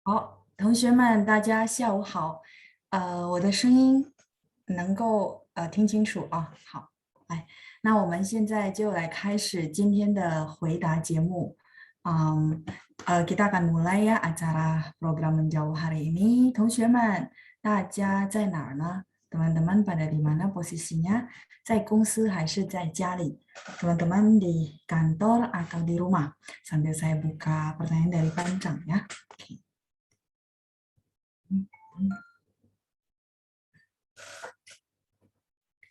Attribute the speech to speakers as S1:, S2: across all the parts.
S1: 好，同学们，大家下午好。我的声音能够听清楚啊？好，来，那我们现在就来开始今天的回答节目。Kita akan mulai ya acara program menjauh hari ini. 同学们，大家在哪儿呢？teman-teman pada di mana posisinya？在公司还是在家里？teman-teman di kantor atau di rumah? Sambil saya buka pertanyaan dari panjang ya. Oke.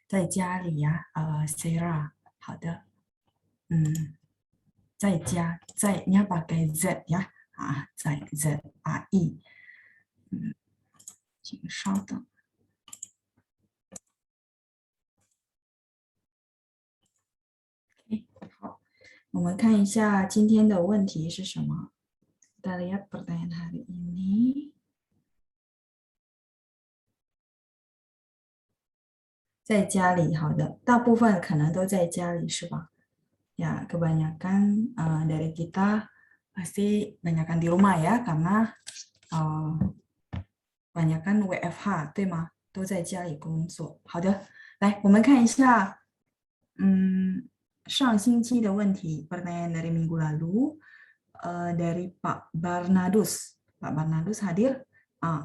S1: 在家里呀，Sarah，好的，在家，你要把给 Z 呀，在 ZRE，请稍等。好，我们看一下今天的问题是什么。Kita lihat pertanyaan hari ini。在家里，好的，大部分可能都在家里，是吧？Ya, kebanyakan dari kita pasti banyakkan di rumah ya, karena banyakkan WFH，对吗？都在家里工作。好的，来，我们看一下，上星期的问题，pertanyaan dari minggu lalu dari Pak Barnadus. Pak Barnadus hadir.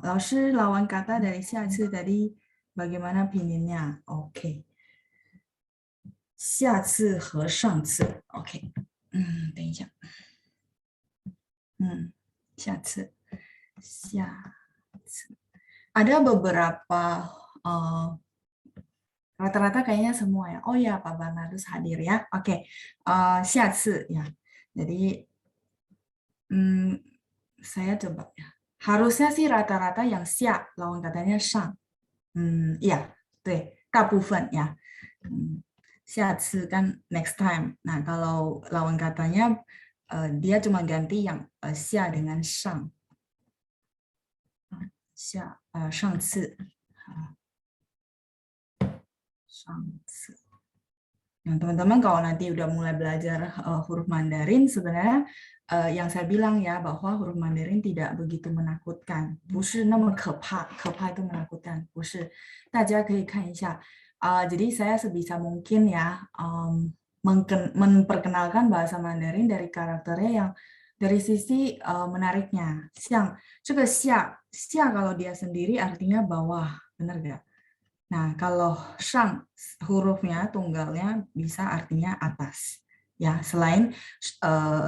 S1: 老师lawan kata dari 下次 tadi bagaimana opininya? Oke. 下次和上次 OK，等一下，下次ada beberapa rata-rata kayaknya semua ya. Oh ya, Pak Barnadus hadir ya. Oke, 下次 ya. Jadi saya coba ya. Harusnya sih rata-rata yang 下 lawan katanya 上. Iya, 对，大部分ya. 下次 kan next time. Nah, kalau lawan katanya dia cuma ganti yang 下 dengan 上. 上次. 上次. Nah, teman-teman kalau nanti udah mulai belajar huruf Mandarin, sebenarnya yang saya bilang ya bahwa huruf Mandarin tidak begitu menakutkan, 不是那么可怕，可怕 itu menakutkan， 不是，大家可以看一下。jadi saya sebisa mungkin ya memperkenalkan bahasa Mandarin dari karakternya yang dari sisi menariknya. 像这个下 kalau dia sendiri artinya bawah, benar nggak? Nah, kalau shang hurufnya tunggalnya bisa artinya atas. Ya, selain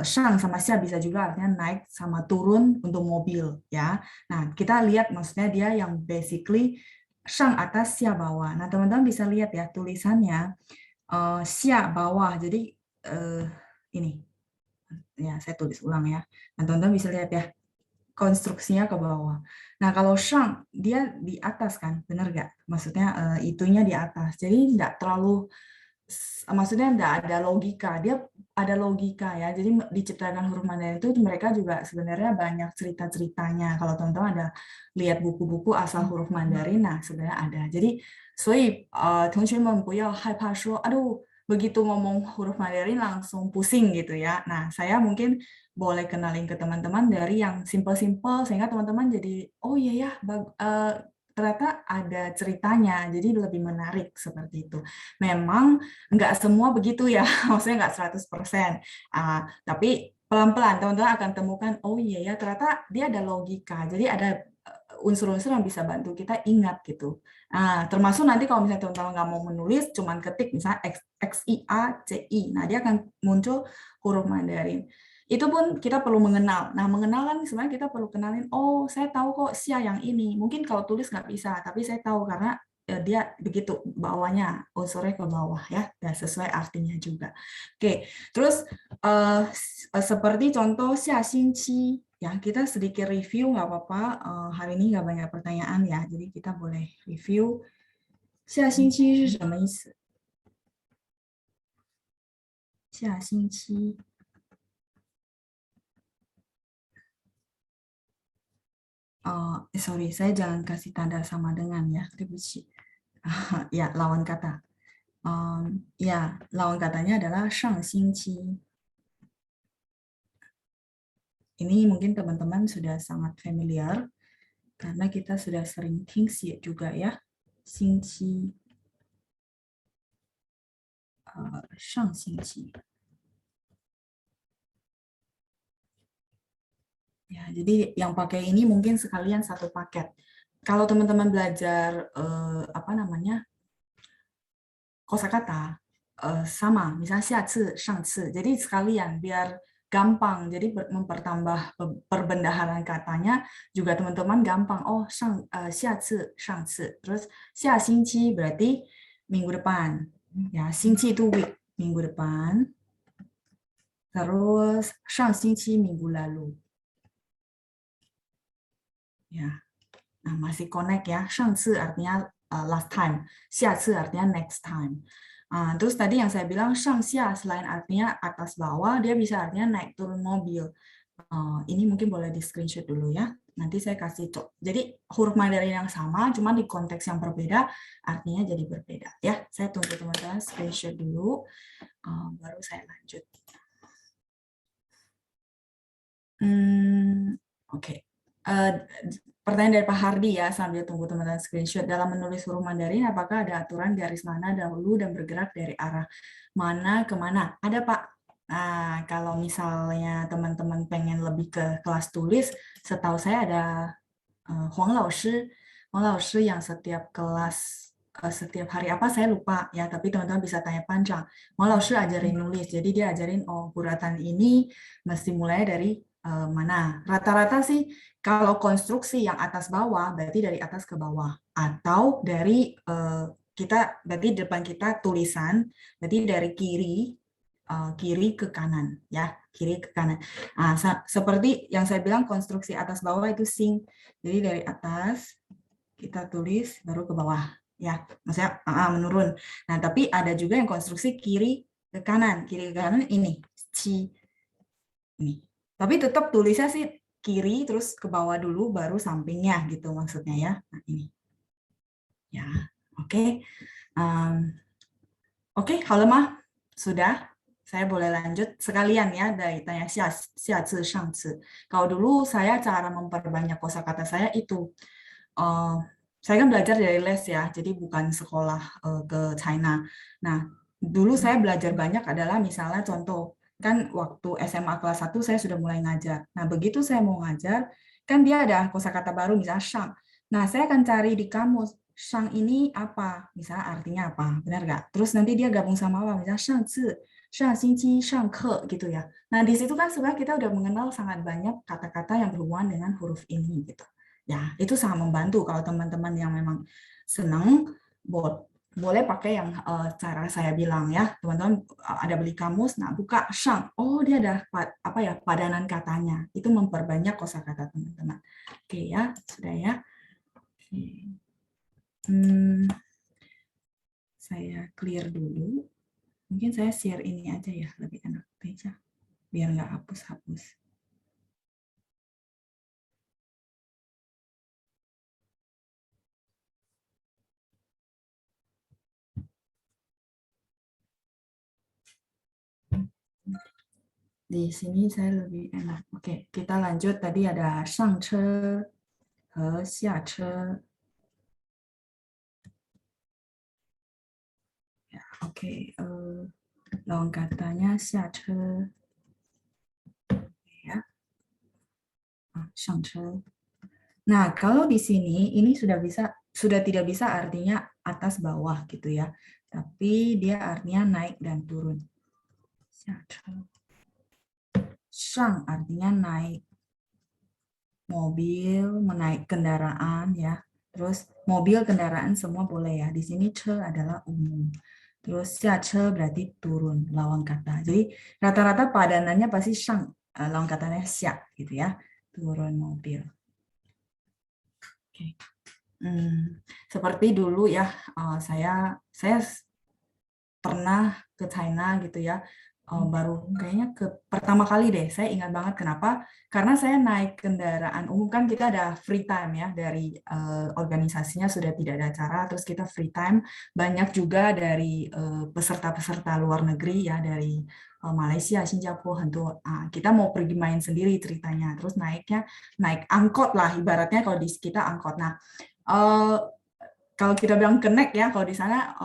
S1: shang sama xia bisa juga artinya naik sama turun untuk mobil, ya. Nah, kita lihat maksudnya dia yang basically shang atas, xia bawah. Nah, teman-teman bisa lihat ya tulisannya xia bawah. Jadi ini ya saya tulis ulang ya. Nah, teman-teman bisa lihat ya konstruksinya ke bawah. Nah, kalau shang dia di atas kan, benar nggak? Maksudnya itunya di atas. Jadi nggak terlalu, maksudnya nggak ada logika. Dia ada logika ya. Jadi diciptakan huruf Mandarin itu mereka juga sebenarnya banyak cerita-ceritanya. Kalau teman-teman ada lihat buku-buku asal huruf Mandarin, nah sebenarnya ada. Jadi, 所以同学们不要害怕说, aduh begitu ngomong huruf Mandarin langsung pusing gitu ya. Nah, saya mungkin boleh kenalin ke teman-teman dari yang simple-simple sehingga teman-teman jadi oh iya ya ternyata ada ceritanya jadi lebih menarik seperti itu. Memang nggak semua begitu ya, maksudnya nggak 100%. Tapi pelan-pelan teman-teman akan temukan oh iya ya ternyata dia ada logika. Jadi ada unsur-unsur yang bisa bantu kita ingat gitu. Termasuk nanti kalau misalnya teman-teman nggak mau menulis, cuman ketik misalnya XIACI, nah dia akan muncul huruf Mandarin. Itu pun kita perlu mengenal. Nah, mengenal kan sebenarnya kita perlu kenalin, oh saya tahu kok Xia yang ini. Mungkin kalau tulis nggak bisa, tapi saya tahu karena dia begitu bawahnya, unsurnya ke bawah ya, dan sesuai artinya juga. Oke, terus seperti contoh Xia Xingqi, ya kita sedikit review nggak apa-apa. Hari ini nggak banyak pertanyaan ya, jadi kita boleh review. Xia Xingqi 是什么意思？下星期。sorry, saya jangan kasih tanda sama dengan ya, 对不起. Ya, lawan kata. Ya, lawan katanya adalah 上星期. ini mungkin teman-teman sudah sangat familiar karena kita sudah sering tingsi juga ya. Xingqi, shang xingqi. Ya, jadi yang pakai ini mungkin sekalian satu paket. Kalau teman-teman belajar apa namanya kosakata sama, misalnya xiaci, shangci. Jadi sekalian biar gampang. Jadi mempertambah perbendaharaan katanya juga teman-teman gampang. Oh, xiaci, shangci. Terus xia xingqi berarti minggu depan. Ya, xingqi itu week, minggu depan. Terus shang xingqi minggu lalu. Ya. Nah, masih connect ya. 上次 artinya last time, 下次 artinya next time. Terus tadi yang saya bilang 上下 selain artinya atas bawah, dia bisa artinya naik turun mobil. Ini mungkin boleh di screenshot dulu ya. Nanti saya kasih cok. Jadi huruf Mandarin yang sama, cuma di konteks yang berbeda, artinya jadi berbeda. Ya, saya tunggu teman-teman screenshot dulu, baru saya lanjut. Oke. Pertanyaan dari Pak Hardi ya, sambil tunggu teman-teman screenshot. Dalam menulis huruf Mandarin, apakah ada aturan garis mana dahulu dan bergerak dari arah mana ke mana? Ada, Pak. Nah, kalau misalnya teman-teman pengen lebih ke kelas tulis, setahu saya ada Huang Laoshi. Huang Laoshi yang setiap kelas, setiap hari apa saya lupa ya, tapi teman-teman bisa tanya panjang. Huang Laoshi ajarin nulis, jadi dia ajarin, oh guratan ini mesti mulai dari mana. Rata-rata sih kalau konstruksi yang atas bawah berarti dari atas ke bawah, atau dari kita berarti depan kita tulisan berarti dari kiri ke kanan ya, kiri ke kanan. Seperti yang saya bilang konstruksi atas bawah itu sing, jadi dari atas kita tulis baru ke bawah ya, maksudnya menurun. Nah tapi ada juga yang konstruksi kiri ke kanan ini ini. Tapi tetap tulisnya sih kiri terus ke bawah dulu baru sampingnya gitu maksudnya ya. Nah, ini. Ya, oke. Oke, halo mah. Sudah. Saya boleh lanjut sekalian ya dari tanya xiaci, shangci. Kalau dulu saya cara memperbanyak kosakata saya itu saya kan belajar dari les ya, jadi bukan sekolah ke China. Nah, dulu saya belajar banyak adalah misalnya contoh kan waktu SMA kelas 1 saya sudah mulai ngajar. Nah, begitu saya mau ngajar, kan dia ada kosakata baru misalnya shang. Nah, saya akan cari di kamus, shang ini apa? Misalnya artinya apa? Benar nggak? Terus nanti dia gabung sama apa? Misalnya shang ci, shang xingqi, shang ke gitu ya. Nah, di situ kan sebenarnya kita udah mengenal sangat banyak kata-kata yang berhubungan dengan huruf ini gitu. Ya, itu sangat membantu kalau teman-teman yang memang senang boleh pakai yang cara saya bilang ya, teman-teman ada beli kamus, nah buka shang, oh dia ada apa ya padanan katanya, itu memperbanyak kosakata teman-teman. Oke ya, sudah ya. Oke. Saya clear dulu, mungkin saya share ini aja ya, lebih enak aja, biar nggak hapus-hapus. Di sini saya lebih enak. Oke, kita lanjut. Tadi ada 上车和下车. Ya, oke, lawan katanya 下车 ya. 上车. Nah, kalau di sini ini sudah tidak bisa artinya atas bawah gitu ya. Tapi dia artinya naik dan turun. 下车. Shang artinya naik mobil, menaik kendaraan ya. Terus mobil, kendaraan semua boleh ya. Di sini ce adalah umum. Terus xia berarti turun, lawan kata. Jadi rata-rata padanannya pasti shang, lawan katanya xia gitu ya. Turun mobil. Oke. Seperti dulu ya, saya pernah ke China gitu ya. Baru kayaknya pertama kali deh, saya ingat banget kenapa, karena saya naik kendaraan umum, kan kita ada free time ya, dari organisasinya sudah tidak ada acara, terus kita free time, banyak juga dari peserta-peserta luar negeri ya, dari Malaysia, Singapura, kita mau pergi main sendiri ceritanya, terus naiknya naik angkot lah ibaratnya kalau di kita angkot. Nah, kalau kita bilang connect ya, kalau di sana,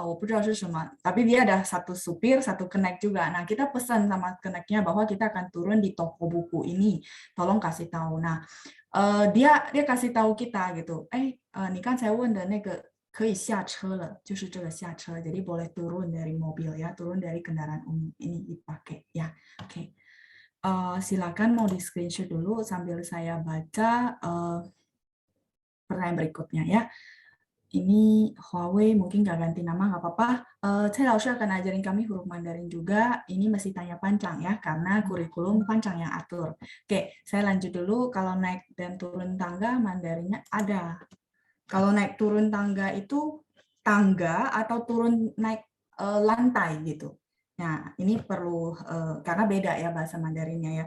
S1: tapi dia ada satu supir, satu connect juga. Nah, kita pesan sama connect-nya bahwa kita akan turun di toko buku ini, tolong kasih tahu. Nah, dia kasih tahu kita gitu, 你刚才问的那个可以下车了，就是这个下车，jadi boleh turun dari mobil ya, turun dari kendaraan umum ini dipakai ya. Oke. Silakan mau di screenshot dulu sambil saya baca pertanyaan berikutnya ya. Ini Huawei mungkin nggak ganti nama, nggak apa-apa. Saya langsung akan ajarin kami huruf Mandarin juga. Ini mesti tanya panjang ya, karena kurikulum panjang yang atur. Oke, saya lanjut dulu. Kalau naik dan turun tangga, Mandarinnya ada. Kalau naik turun tangga itu tangga atau turun naik lantai gitu. Nah, ini perlu, karena beda ya bahasa Mandarinnya ya.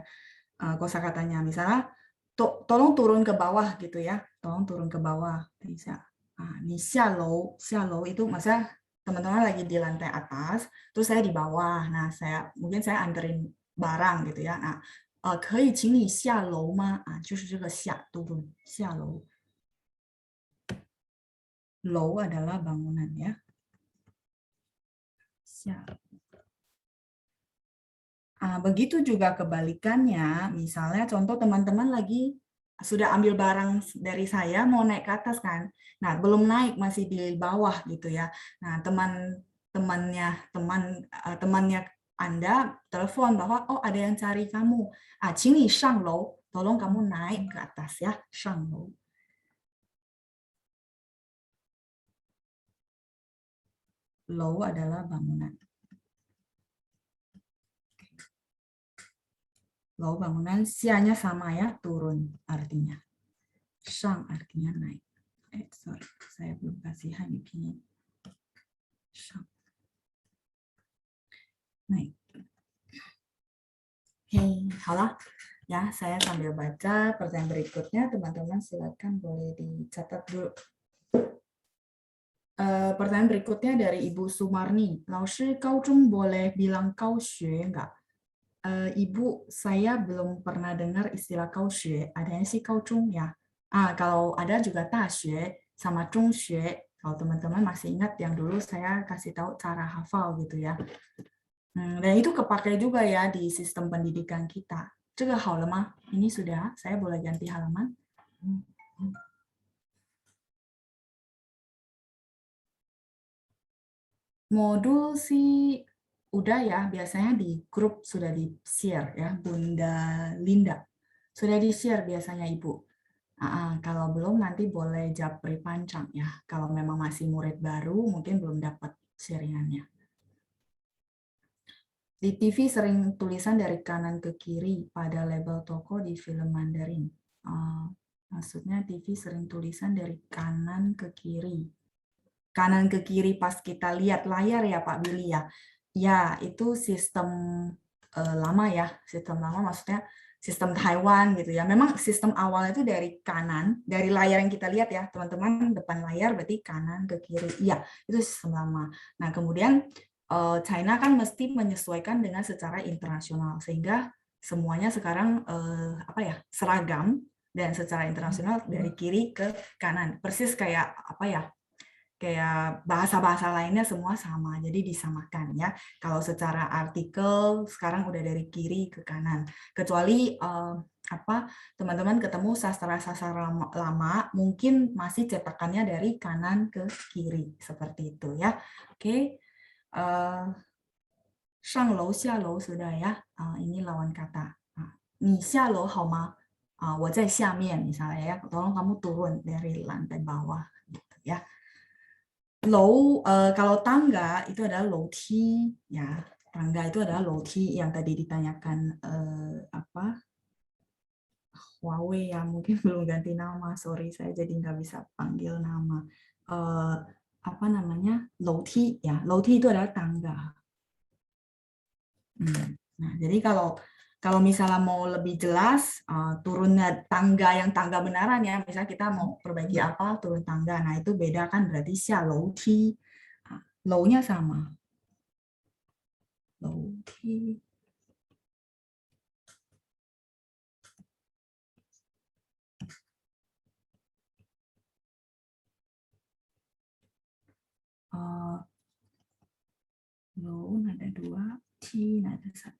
S1: Kosakatanya, misalnya, tolong turun ke bawah gitu ya. Tolong turun ke bawah. Bisa. Ini xialou itu maksudnya teman-teman lagi di lantai atas, terus saya di bawah. Nah, mungkin saya anterin barang gitu ya. Nah, 可以请你下楼吗？就是这个下 turun, 下楼。楼 adalah bangunan ya. 下 begitu juga kebalikannya, misalnya contoh teman-teman lagi sudah ambil barang dari saya mau naik ke atas kan. Nah, belum naik masih di bawah gitu ya. Nah, temannya Anda telepon bahwa oh ada yang cari kamu. 请你上楼, tolong kamu naik ke atas ya, 上楼. Lou adalah bangunan. Lou bangunan, sianya sama ya, turun artinya. Shang artinya naik. Sorry, saya belum kasih Hanyu pinyin. Shang. Naik. Oke, halo. Ya, saya sambil baca pertanyaan berikutnya. Teman-teman silakan boleh dicatat dulu. Pertanyaan berikutnya dari Ibu Sumarni. Laoshi, Kaozhong boleh bilang Kaoxue enggak? Ibu, saya belum pernah dengar istilah Kaoxue. Adanya sih Kaozhong ya. Kalau ada juga Daxue sama Zhongxue. Kalau teman-teman masih ingat yang dulu saya kasih tahu cara hafal gitu ya. Dan itu kepakai juga ya di sistem pendidikan kita. 这个好了吗? Ini sudah, saya boleh ganti halaman. Modul sih udah ya, biasanya di grup sudah di-share ya, Bunda Linda. Sudah di-share biasanya Ibu. Kalau belum nanti boleh japri pancang ya. Kalau memang masih murid baru, mungkin belum dapat sharingannya. Di TV sering tulisan dari kanan ke kiri pada label toko di film Mandarin. Maksudnya TV sering tulisan dari kanan ke kiri. Kanan ke kiri pas kita lihat layar ya Pak Billy ya. Ya, itu sistem lama ya. Sistem lama maksudnya sistem Taiwan gitu ya. Memang sistem awal itu dari kanan, dari layar yang kita lihat ya, teman-teman, depan layar berarti kanan ke kiri. Iya, itu sistem lama. Nah, kemudian China kan mesti menyesuaikan dengan secara internasional sehingga semuanya sekarang seragam dan secara internasional dari kiri ke kanan. Persis kayak kayak bahasa-bahasa lainnya semua sama, jadi disamakan ya. Kalau secara artikel sekarang udah dari kiri ke kanan. Kecuali teman-teman ketemu sastra-sastra lama, mungkin masih cetakannya dari kanan ke kiri seperti itu ya. Oke. Shang lou, xia lou sudah ya. Ini lawan kata. Ni xia lou hao ma? 我在下面 misalnya ya. Tolong kamu turun dari lantai bawah gitu ya. Lou, kalau tangga itu adalah lou-ti ya. Tangga itu adalah lou-ti yang tadi ditanyakan Huawei ya, mungkin belum ganti nama, sorry saya jadi nggak bisa panggil nama. Lou-ti ya. Lou-ti itu adalah tangga. Nah, jadi kalau misalnya mau lebih jelas, turunnya tangga yang tangga benaran ya, misalnya kita mau perbaiki apa, turun tangga, nah itu beda kan, berarti xia lou-ti, low-nya sama. Lou-ti. Low nada 2, T nada 1.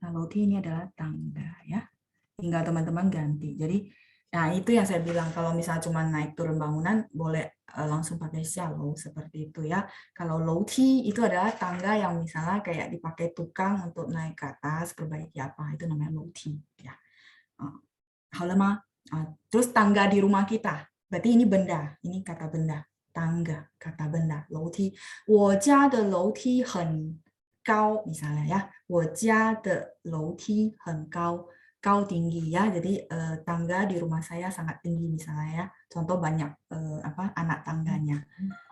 S1: Nah, low T ini adalah tangga ya. Tinggal teman-teman ganti. Jadi, nah itu yang saya bilang kalau misalnya cuma naik turun bangunan boleh langsung pakai shallow seperti itu ya. Kalau low T itu adalah tangga yang misalnya kayak dipakai tukang untuk naik ke atas, perbaiki apa, itu namanya low T ya. Halo terus tangga di rumah kita. Berarti ini benda, ini kata benda. Tangga, kata benda, 楼梯。我家的楼梯很高 misalnya ya. 我家的楼梯很高, kau tinggi ya. Jadi tangga di rumah saya sangat tinggi misalnya ya. Contoh banyak anak tangganya.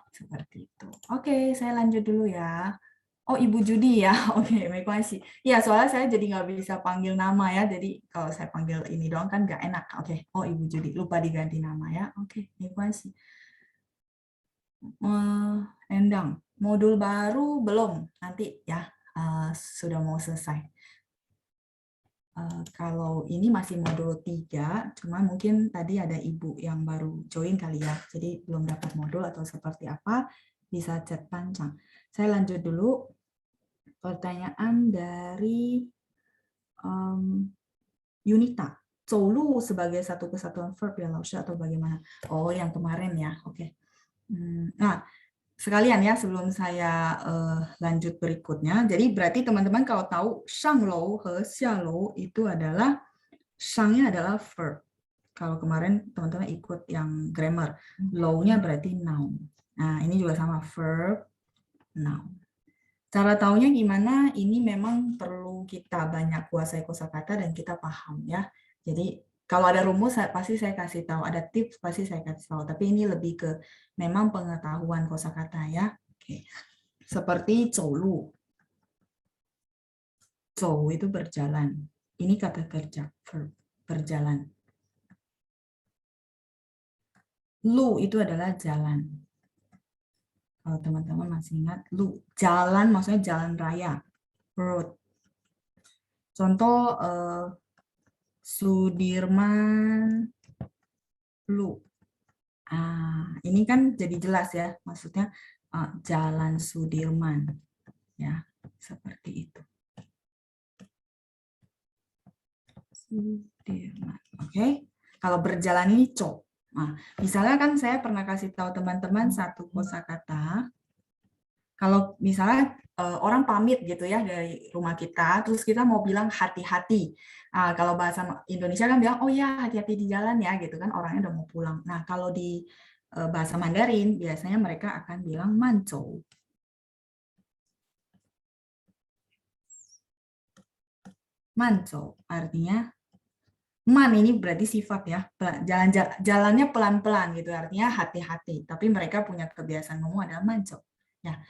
S1: Seperti itu. Oke, saya lanjut dulu ya. Oh, Ibu Judi ya. Oke, makasih. Ya, soalnya saya jadi nggak bisa panggil nama ya. Jadi kalau saya panggil ini doang kan nggak enak. Oke. Oh, Ibu Judi. Lupa diganti nama ya. Oke, makasih. Endang. Modul baru belum. Nanti ya. Sudah mau selesai. Kalau ini masih modul 3, cuma mungkin tadi ada Ibu yang baru join kali ya. Jadi belum dapat modul atau seperti apa, bisa chat panjang. Saya lanjut dulu. Pertanyaan dari Yunita. 走路 sebagai satu kesatuan verb ya, Lausha, atau bagaimana? Oh, yang kemarin ya. Oke. Nah, sekalian ya sebelum saya lanjut berikutnya. Jadi berarti teman-teman kalau tahu 上楼 和下楼 itu adalah 上nya adalah verb. Kalau kemarin teman-teman ikut yang grammar, low-nya berarti noun. Nah, ini juga sama verb noun. Cara taunya gimana? Ini memang perlu kita banyak kuasai kosakata dan kita paham ya. Jadi kalau ada rumus pasti saya kasih tahu, ada tips pasti saya kasih tahu. Tapi ini lebih ke memang pengetahuan kosakata ya. Oke. Seperti 走路. 走 itu berjalan. Ini kata kerja, verb, berjalan. 路 itu adalah jalan. Kalau teman-teman masih ingat, jalan maksudnya jalan raya, road. Contoh Sudirman Lu. Ini kan jadi jelas ya, maksudnya Jalan Sudirman, ya seperti itu. Sudirman, oke. Kalau berjalan ini co. Nah, misalnya kan saya pernah kasih tahu teman-teman satu kosakata. Kalau misalnya orang pamit gitu ya dari rumah kita, terus kita mau bilang hati-hati. Kalau bahasa Indonesia kan bilang, oh ya hati-hati di jalan ya gitu kan, orangnya udah mau pulang. Nah kalau di bahasa Mandarin biasanya mereka akan bilang manzou. Manzou artinya man ini berarti sifat ya, jalannya pelan-pelan gitu, artinya hati-hati. Tapi mereka punya kebiasaan ngomong adalah manzou. Ya.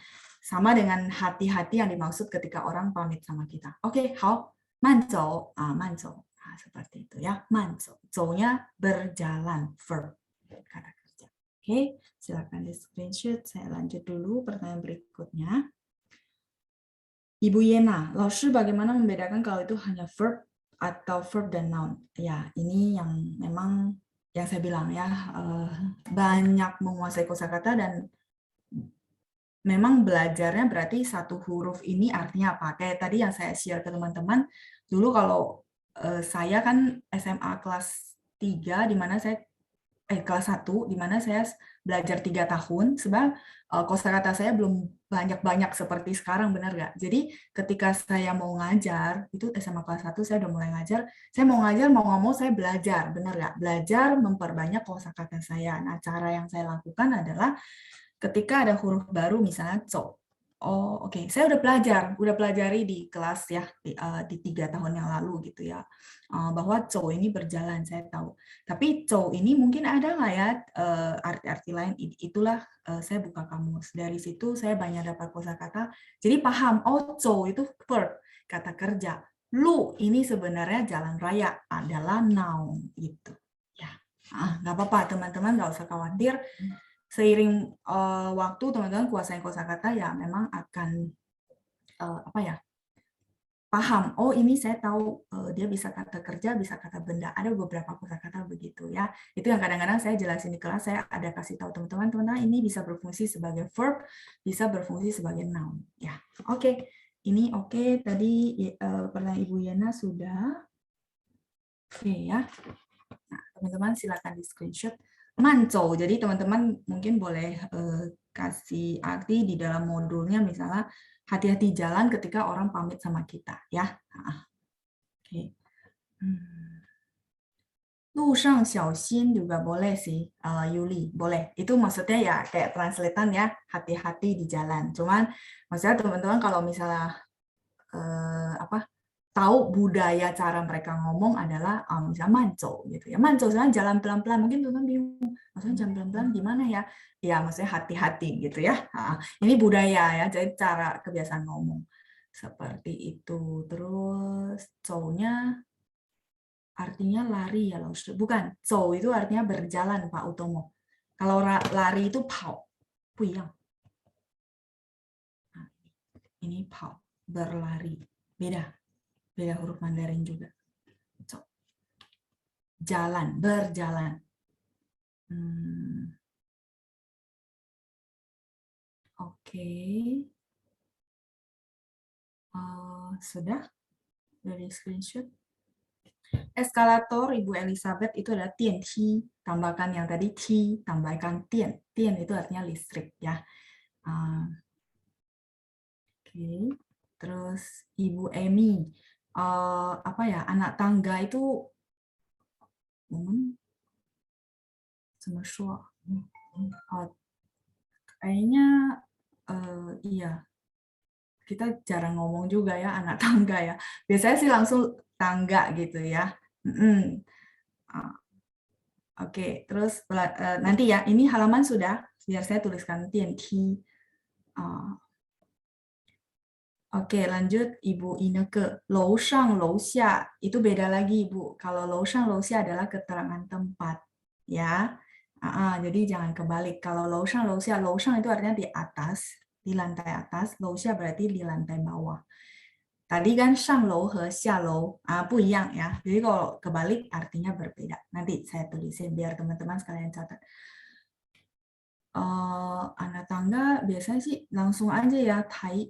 S1: Sama dengan hati-hati yang dimaksud ketika orang pamit sama kita. Oke, hao, manzou, manzou. Seperti itu ya, manzou. Zou-nya berjalan, verb, kata kerja. Oke, silakan di screenshot. Saya lanjut dulu pertanyaan berikutnya. Ibu Yena, Laoshi bagaimana membedakan kalau itu hanya verb atau verb dan noun? Ya, ini yang memang yang saya bilang ya, banyak menguasai kosakata dan memang belajarnya berarti satu huruf ini artinya apa? Kayak tadi yang saya share ke teman-teman, dulu kalau saya kan SMA kelas 3 di mana saya kelas 1 di mana saya belajar 3 tahun, sebab kosakata saya belum banyak-banyak seperti sekarang, benar nggak? Jadi ketika saya mau ngajar, itu SMA kelas 1 saya udah mulai ngajar, saya mau ngajar mau nggak mau saya belajar, benar nggak? Belajar memperbanyak kosakata saya. Nah, cara yang saya lakukan adalah ketika ada huruf baru misalnya co. Oh, oke. Saya udah pelajari di kelas ya di 3 tahun yang lalu gitu ya. Bahwa co ini berjalan, saya tahu. Tapi co ini mungkin ada nggak ya arti-arti lain? Itulah saya buka kamus. Dari situ saya banyak dapat kosakata. Jadi paham, oh co itu verb, kata kerja. Lu ini sebenarnya jalan raya adalah noun gitu. Ya, nggak apa-apa teman-teman, nggak usah khawatir. Seiring waktu teman-teman kuasain kosakata ya memang akan paham, oh ini saya tahu dia bisa kata kerja, bisa kata benda. Ada beberapa kosakata begitu ya. Itu yang kadang-kadang saya jelasin di kelas, saya ada kasih tahu teman-teman, teman-teman ini bisa berfungsi sebagai verb, bisa berfungsi sebagai noun. Ya, oke. Ini oke. Tadi pertanyaan Ibu Yana sudah. Oke ya. Nah, teman-teman silakan di screenshot. Manco, jadi teman-teman mungkin boleh kasih arti di dalam modulnya, misalnya hati-hati jalan ketika orang pamit sama kita, ya. Oke. Lusang xiaoxin juga boleh sih, Yuli, boleh. Itu maksudnya ya kayak translatean ya, hati-hati di jalan. Cuman maksudnya teman-teman kalau misalnya apa tahu budaya cara mereka ngomong adalah misalnya manco gitu ya. Manco sebenarnya jalan pelan-pelan. Mungkin teman-teman bingung, maksudnya jalan pelan-pelan gimana ya? Ya maksudnya hati-hati gitu ya. Ini budaya ya, jadi cara kebiasaan ngomong. Seperti itu. Terus cow-nya artinya lari ya, bukan. Cow itu artinya berjalan, Pak Utomo. Kalau lari itu pao, puyang. Nah, ini pao, berlari. Beda huruf Mandarin juga. Jalan, berjalan. Oke. Sudah dari screenshot. Eskalator Ibu Elizabeth itu adalah tianqi, tambahkan yang tadi qi, tambahkan tian. Tian itu artinya listrik ya. Oke. Terus Ibu Emi, apa ya, anak tangga itu kayaknya iya, kita jarang ngomong juga ya anak tangga ya. Biasanya sih langsung tangga gitu ya. Oke, terus nanti ya, ini halaman sudah, biar saya tuliskan tianqi. Oke, lanjut Ibu Ineke. Lou shang, lou xia, itu beda lagi Ibu. Kalau lou shang, lou xia adalah keterangan tempat. Ya, jadi jangan kebalik. Kalau lou shang, lou shang itu artinya di atas, di lantai atas. Lou xia berarti di lantai bawah. Tadi kan shang lou he xia lou, puyang ya. Jadi kalau kebalik artinya berbeda. Nanti saya tulisin biar teman-teman sekalian catat. Anak tangga biasanya sih langsung aja ya, tai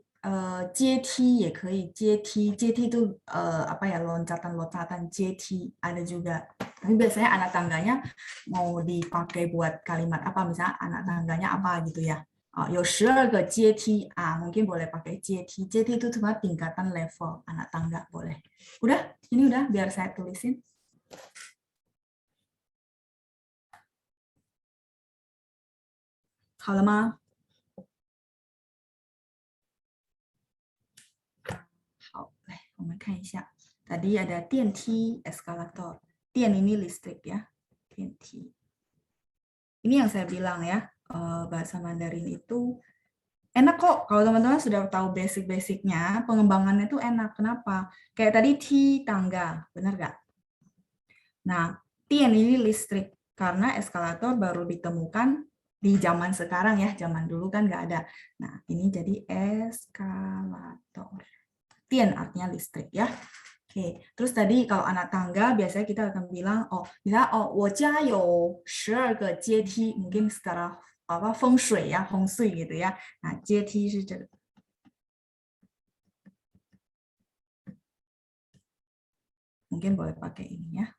S1: 阶梯也可以，阶梯 itu apa ya, loncatan阶梯ada juga. Tapi biasanya anak tangganya mau dipakai buat kalimat apa, misalnya anak tangganya apa gitu ya. 有12个阶梯 mungkin boleh pakai 阶梯. 阶梯 itu cuma tingkatan level anak tangga, boleh. Udah, ini udah biar saya tulisin. Halo Ma. 好，来我们看一下。Tadi ada 电梯 eskalator. 电 ini listrik ya. 电梯. Ini yang saya bilang ya, bahasa Mandarin itu enak kok. Kalau teman-teman sudah tahu basic-basicnya, pengembangannya itu enak. Kenapa? Kayak tadi T tangga, benar nggak? Nah, tian ini listrik karena eskalator baru ditemukan di zaman sekarang ya. Zaman dulu kan nggak ada. Nah, ini jadi eskalator. Tian artinya listrik ya. Oke, terus tadi kalau anak tangga biasanya kita akan bilang, misalnya, 我家有12个阶梯, mungkin secara apa 风水ya, 风水gitu ya. Nah, 阶梯是这个. Mungkin boleh pakai ini ya.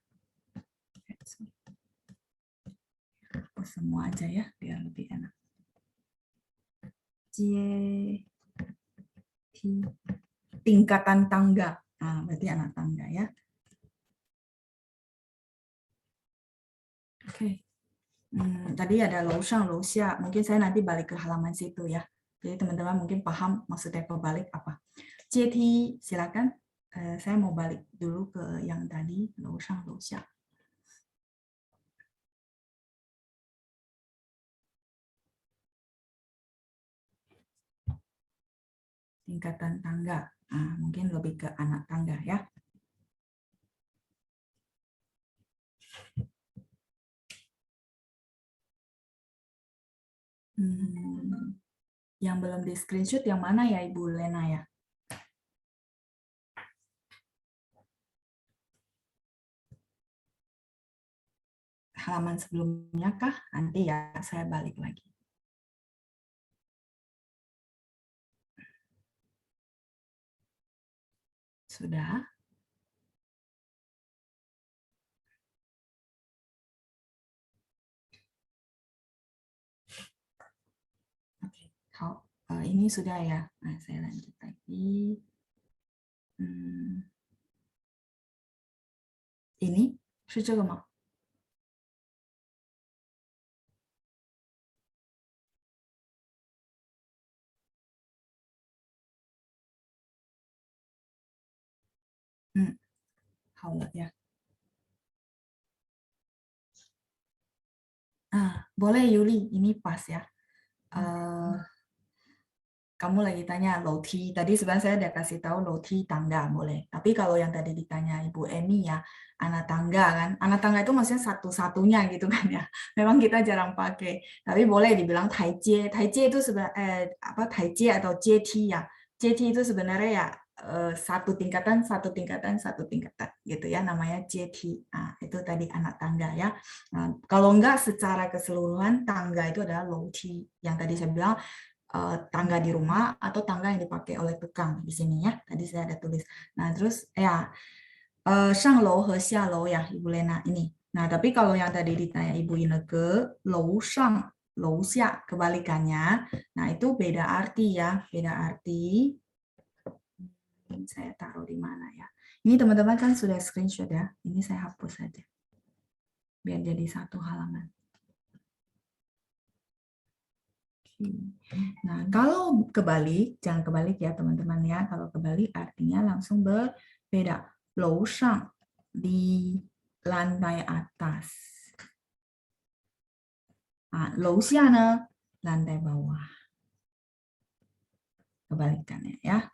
S1: Semua aja ya, biar lebih enak. 阶梯, tingkatan tangga. Nah, berarti anak tangga ya. Oke. Tadi ada lou shang, lou xia. Mungkin saya nanti balik ke halaman situ ya. Jadi teman-teman mungkin paham maksudnya kebalik apa. 阶梯, silakan. Saya mau balik dulu ke yang tadi, lou shang, lou xia. Tingkatan tangga. Mungkin lebih ke anak tangga ya. Yang belum di screenshot yang mana ya Ibu Lena ya? halaman sebelumnya kah? Nanti ya saya balik lagi. Sudah? Oke, ini sudah ya. Nah, saya lanjut lagi. Ini 是这个吗？好了ya. Boleh Yuli, ini pas ya. Kamu lagi tanya loti. Tadi sebenarnya saya udah kasih tahu loti tangga boleh. Tapi kalau yang tadi ditanya Ibu Emi ya, anak tangga kan. Anak tangga itu maksudnya satu-satunya gitu kan ya. Memang kita jarang pakai. Tapi boleh dibilang taijie. Taijie itu sebenarnya apa taijie atau jeti ya. Jeti itu sebenarnya ya satu tingkatan, satu tingkatan, satu tingkatan gitu ya. Namanya jeti. Nah, itu tadi anak tangga ya. Nah, kalau enggak secara keseluruhan tangga itu adalah loti. Yang tadi saya bilang tangga di rumah atau tangga yang dipakai oleh tukang di sini ya. Tadi saya ada tulis. Nah, terus ya shang lou he xia lou ya Ibu Lena ini. Nah, tapi kalau yang tadi ditanya Ibu Ineke, lou shang, lou xia kebalikannya. Nah, itu beda arti ya, beda arti. Saya taruh di mana ya? Ini teman-teman kan sudah screenshot ya. Ini saya hapus saja. Biar jadi satu halaman. Nah, kalau kebalik, jangan kebalik ya teman-teman ya. Kalau kebalik artinya langsung berbeda. Lou shang di lantai atas. Nah, lou xia ne lantai bawah. Kebalikannya ya.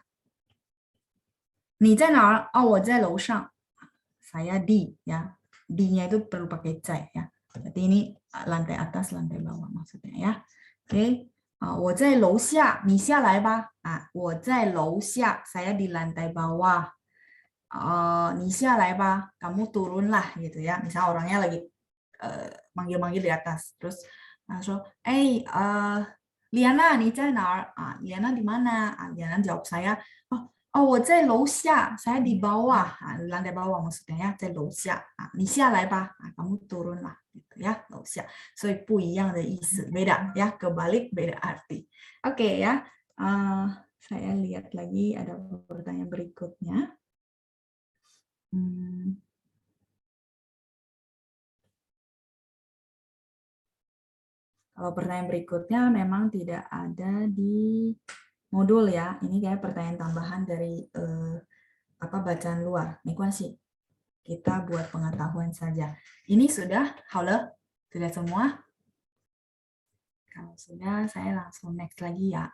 S1: Ni zai na? Oh, 我在楼上. Saya di ya. Di-nya itu perlu pakai zai ya. Berarti ini lantai atas, lantai bawah maksudnya ya. Oke. 我在楼下，你下来吧。我在楼下，saya di lantai bawah. 你下来吧，kamu turunlah gitu ya. Misal orangnya lagi manggil-manggil di atas, terus so, Liana 你在哪儿？Liana di mana？Liana jawab saya, 我在楼下，saya di bawah, lantai bawah maksudnya ya, 在楼下你下来吧，kamu turunlah gitu ya, 楼下，所以不一样的意思，beda ya, kebalik beda arti. Oke ya, saya lihat lagi ada pertanyaan berikutnya. Kalau pertanyaan berikutnya memang tidak ada di modul ya. Ini kayak pertanyaan tambahan dari bacaan luar. Mekuansi. Kita buat pengetahuan saja. Ini sudah, halo? Sudah semua? Kalau sudah, saya langsung next lagi ya.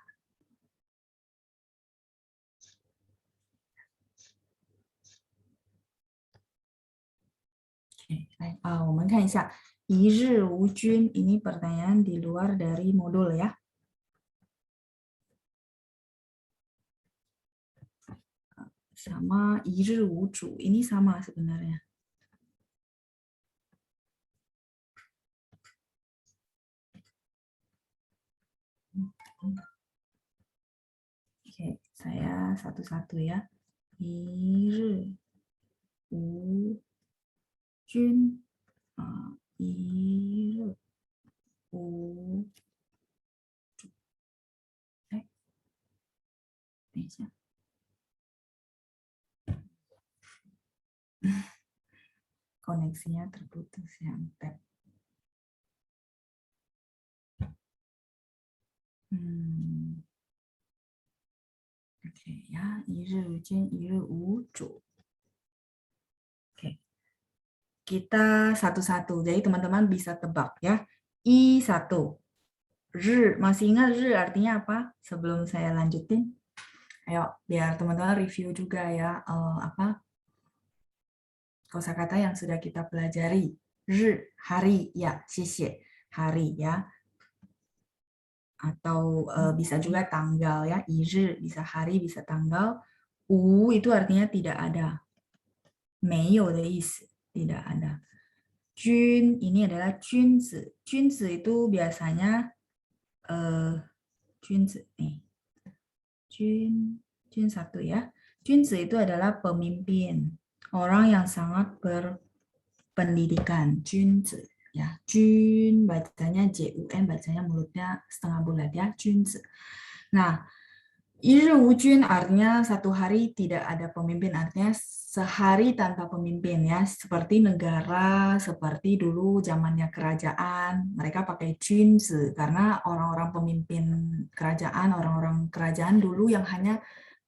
S1: Oke, 看一下一日无菌. Ini pertanyaan di luar dari modul ya. Sama 一日无主. Ini sama sebenarnya. Oke, saya satu-satu ya. 一日无菌一日无主。等一下。Koneksinya terputus yang tab. Oke ya, 一日无菌一日无主. Oke. Kita satu-satu. Jadi teman-teman bisa tebak ya. I1. R, masih ingat R artinya apa? Sebelum saya lanjutin. Ayo, biar teman-teman review juga ya. Kosakata yang sudah kita pelajari. R, hari, ya, 谢谢. Hari ya. Atau bisa juga tanggal ya. 一日 bisa hari, bisa tanggal. U itu artinya tidak ada. 没有的意思, tidak ada. Jun ini adalah junzi. Junzi itu biasanya junzi nih. Jun satu ya. Junzi itu adalah pemimpin, orang yang sangat berpendidikan. Junzi ya. Jun bacanya JUN, bacanya mulutnya setengah bulat ya. Junzi. Nah, 一日无君 artinya satu hari tidak ada pemimpin, artinya sehari tanpa pemimpin ya, seperti negara, seperti dulu zamannya kerajaan, mereka pakai junzi karena orang-orang pemimpin kerajaan, orang-orang kerajaan dulu yang hanya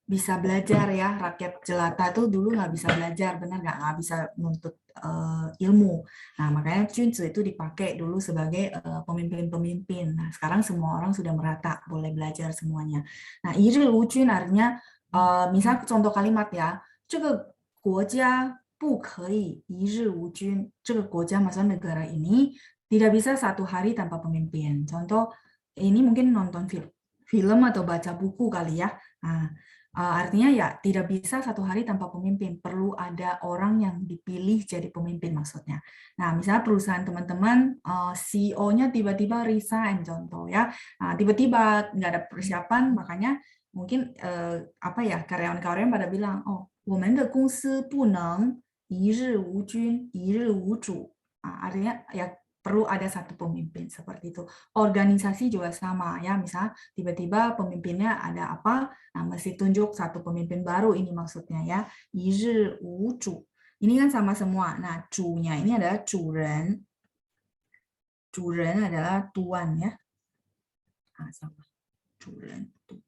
S1: bisa belajar ya, rakyat jelata tuh dulu nggak bisa belajar, benar nggak bisa nuntut ilmu. Nah makanya junzi itu dipakai dulu sebagai pemimpin-pemimpin. Nah sekarang semua orang sudah merata, boleh belajar semuanya. Nah 一日无君 artinya misal contoh kalimat ya, 这个国家不可以一日无君，这个国家maksudnya negara ini tidak bisa satu hari tanpa pemimpin. Contoh ini mungkin nonton film atau baca buku kali ya. Nah, artinya ya tidak bisa satu hari tanpa pemimpin, perlu ada orang yang dipilih jadi pemimpin maksudnya. Nah, misalnya perusahaan teman-teman CEO-nya tiba-tiba resign contoh ya, tiba-tiba nggak ada persiapan, makanya mungkin apa ya karyawan-karyawan pada bilang, oh, 我们的公司不能一日无君，一日无主. Artinya ya perlu ada satu pemimpin seperti itu. Organisasi juga sama ya, misal tiba-tiba pemimpinnya ada apa, nah mesti tunjuk satu pemimpin baru ini maksudnya ya. 一日无主. Ini kan sama semua. Nah, 主nya ini adalah 主人. 主人 adalah tuan ya. Sama. 主人 tuan.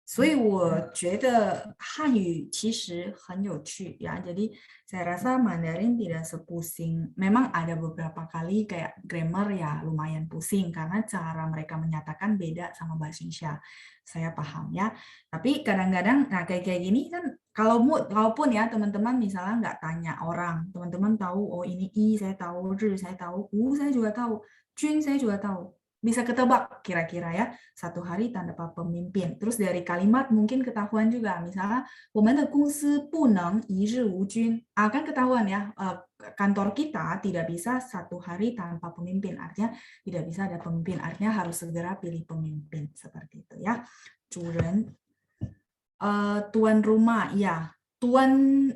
S1: 所以我觉得汉语其实很有趣ya. Jadi saya rasa Mandarin tidak sepusing. Memang ada beberapa kali kayak grammar ya lumayan pusing karena cara mereka menyatakan beda sama bahasa Indonesia. Saya paham ya. Tapi kadang-kadang nah kayak gini kan kalaupun ya teman-teman misalnya nggak tanya orang, teman-teman tahu oh ini i saya tahu, ri saya tahu, saya juga tahu, jun saya juga tahu. Bisa ketebak kira-kira ya, satu hari tanpa pemimpin. Terus dari kalimat mungkin ketahuan juga, misalnya 我们的公司不能一日无君, kan ketahuan ya, kantor kita tidak bisa satu hari tanpa pemimpin, artinya tidak bisa ada pemimpin, artinya harus segera pilih pemimpin, seperti itu ya. 主人, tuan rumah, ya, tuan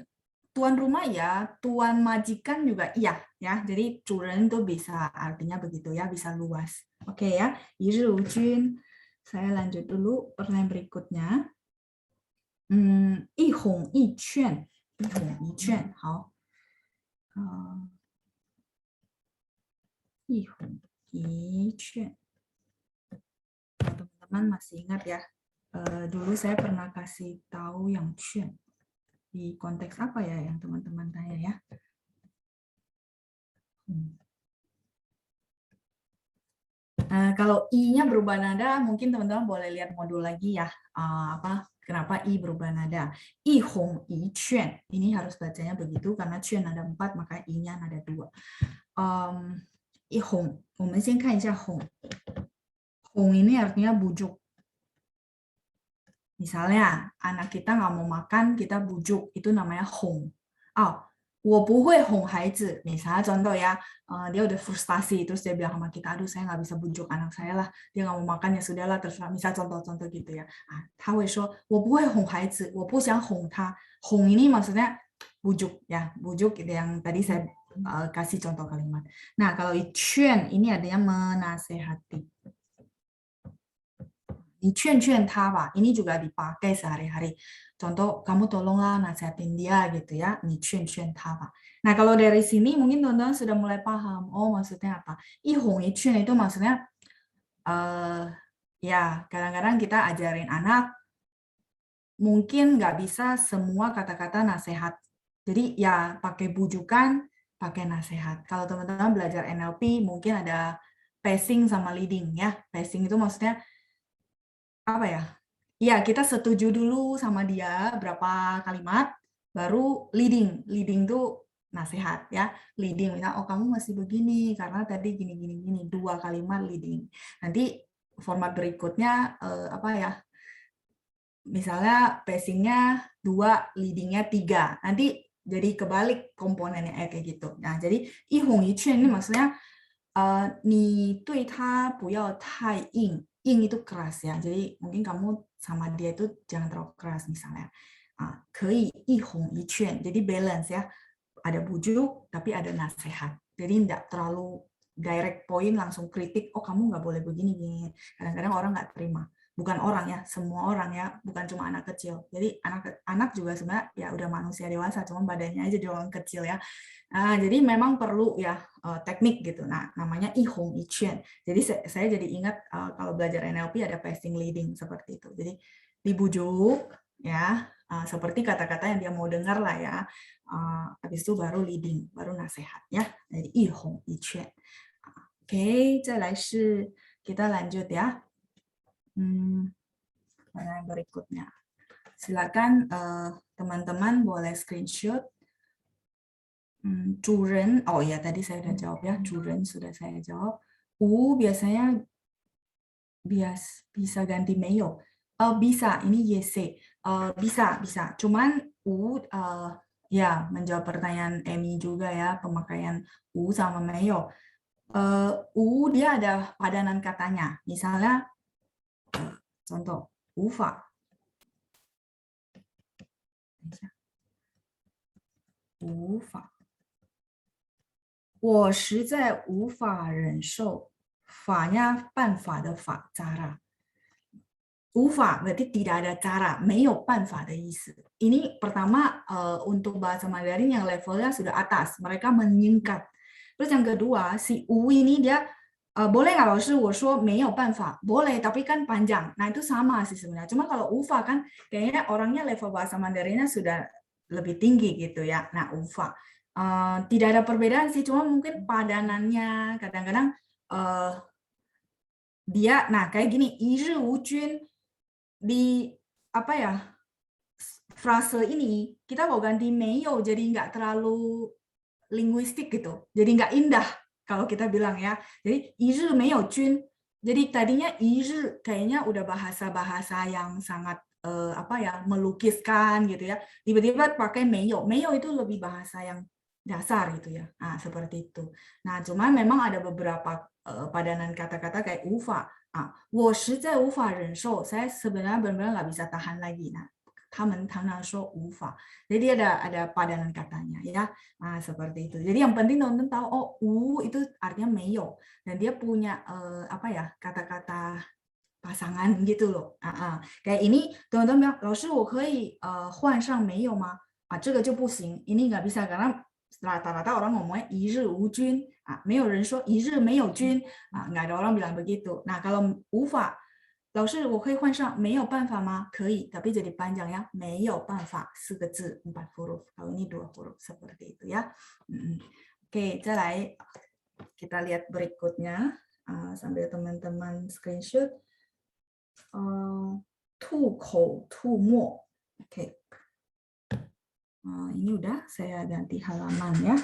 S1: rumah ya, tuan majikan juga iya ya. Jadi 主人 itu bisa artinya begitu ya, bisa luas. Oke ya, 一日无君. Saya lanjut dulu pertanyaan berikutnya. 一哄一劝，一哄一劝，好。一哄一劝. Teman-teman masih ingat ya? Dulu saya pernah kasih tahu yang 劝. Di konteks apa ya yang teman-teman tanya ya? Kalau i-nya berubah nada, mungkin teman-teman boleh lihat modul lagi ya. Kenapa i berubah nada? I hong, i quan. Ini harus bacanya begitu karena quan ada 4, maka i-nya ada 2. I hong. 我们先看一下 hong. Hong ini artinya bujuk. Misalnya, anak kita nggak mau makan, kita bujuk. Itu namanya hong. 我不会哄孩子. Misalnya contoh ya, dia udah frustasi, terus dia bilang sama kita, aduh saya nggak bisa bujuk anak saya lah, dia nggak mau makan ya sudahlah, terserah. Misal contoh-contoh gitu ya. 他会说我不会哄孩子，我不想哄他. Hong ini maksudnya bujuk ya, bujuk yang tadi saya kasih contoh kalimat. Nah kalau chuan ini adanya menasehati. Di chuan-chuan ta ba, ini juga dipakai sehari-hari. Contoh, kamu tolonglah nasihatin dia gitu ya, ni chuan-chuan ta ba. Nah, kalau dari sini mungkin teman-teman sudah mulai paham, oh maksudnya apa? I hong i chuan itu maksudnya, ya kadang-kadang kita ajarin anak, mungkin nggak bisa semua kata-kata nasihat. Jadi ya pakai bujukan, pakai nasihat. Kalau teman-teman belajar NLP, mungkin ada pacing sama leading ya. Pacing itu maksudnya, apa ya? Ya, kita setuju dulu sama dia berapa kalimat, baru leading. Leading itu nasihat ya. Leading, misalnya, oh kamu masih begini, karena tadi gini. 2 kalimat leading. Nanti format berikutnya, apa ya, misalnya pacing-nya 2, leading-nya 3. Nanti jadi kebalik komponennya kayak gitu. Nah, jadi 一哄一劝 ini maksudnya 你对他不要太硬，硬 itu keras ya. Jadi mungkin kamu sama dia itu jangan terlalu keras misalnya. 可以一哄一劝, jadi balance ya. Ada bujuk tapi ada nasihat. Jadi tidak terlalu direct point langsung kritik, oh kamu nggak boleh begini gini. Kadang-kadang orang nggak terima. Bukan orang ya, semua orang ya, bukan cuma anak kecil. Jadi anak juga sebenarnya ya udah manusia dewasa, cuma badannya aja dia orang kecil ya. Nah, jadi memang perlu ya teknik gitu. Nah, namanya 一哄一劝. Jadi saya jadi ingat kalau belajar NLP ada passing leading seperti itu. Jadi dibujuk ya, seperti kata-kata yang dia mau dengar lah ya. Habis itu baru leading, baru nasihat ya. Jadi 一哄一劝. Oke, 再来是 kita lanjut ya. Pertanyaan berikutnya. Silakan teman-teman boleh screenshot. 主人, oh ya tadi saya udah jawab ya, 主人 sudah saya jawab. Biasanya bisa ganti 没有. Bisa, ini YC. Bisa. Cuman ya menjawab pertanyaan Amy juga ya, pemakaian sama 没有. Dia ada padanan katanya. Misalnya, contoh, 无法. 无法. 我实在无法忍受. Fa-nya 办法的法, cara. 无法 berarti tidak ada cara, 没有办法 的意思. Ini pertama untuk bahasa Mandarin yang levelnya sudah atas, mereka menyingkat. Terus yang kedua, si u ini dia boleh nggak laoshi, 我说没有办法, boleh, tapi kan panjang. Nah itu sama sih sebenarnya. Cuma kalau ufa kan kayaknya orangnya level bahasa Mandarinnya sudah lebih tinggi gitu ya. Nah ufa. Tidak ada perbedaan sih, cuma mungkin padanannya kadang-kadang dia, nah kayak gini, 一日无君, di apa ya, frase ini kita mau ganti 没有, jadi nggak terlalu linguistik gitu, jadi nggak indah kalau kita bilang ya. Jadi 一日没有君, jadi tadinya 一日 kayaknya udah bahasa-bahasa yang sangat apa ya, melukiskan gitu ya, tiba-tiba pakai 没有, 没有 itu lebih bahasa yang dasar gitu ya. Nah, seperti itu. Nah, cuma memang ada beberapa padanan kata-kata kayak 无法, 我实在无法忍受, saya sebenarnya benar-benar nggak bisa tahan lagi. Nah, 他们常常说无法. Jadi ada padanan katanya ya. Nah, seperti itu. Jadi yang penting teman-teman tahu, oh, 无 itu artinya 没有, dan dia punya apa ya, kata-kata pasangan gitu loh. Kayak ini teman-teman bilang, 老师我可以换上没有吗？这个就不行. Ini nggak bisa karena rata-rata orang ngomongnya 一日无君, 没有人说一日没有君, nggak ada orang bilang begitu. Nah kalau 无法, 老师我可以换上没有办法吗？可以, tapi jadi panjang ya, 没有办法 4 个字 4 huruf, kalau ini 2 huruf seperti itu ya. Oke, 再来 kita lihat berikutnya sambil teman-teman screenshot. 吐口吐沫. Oke. Ini udah, saya ganti halaman ya.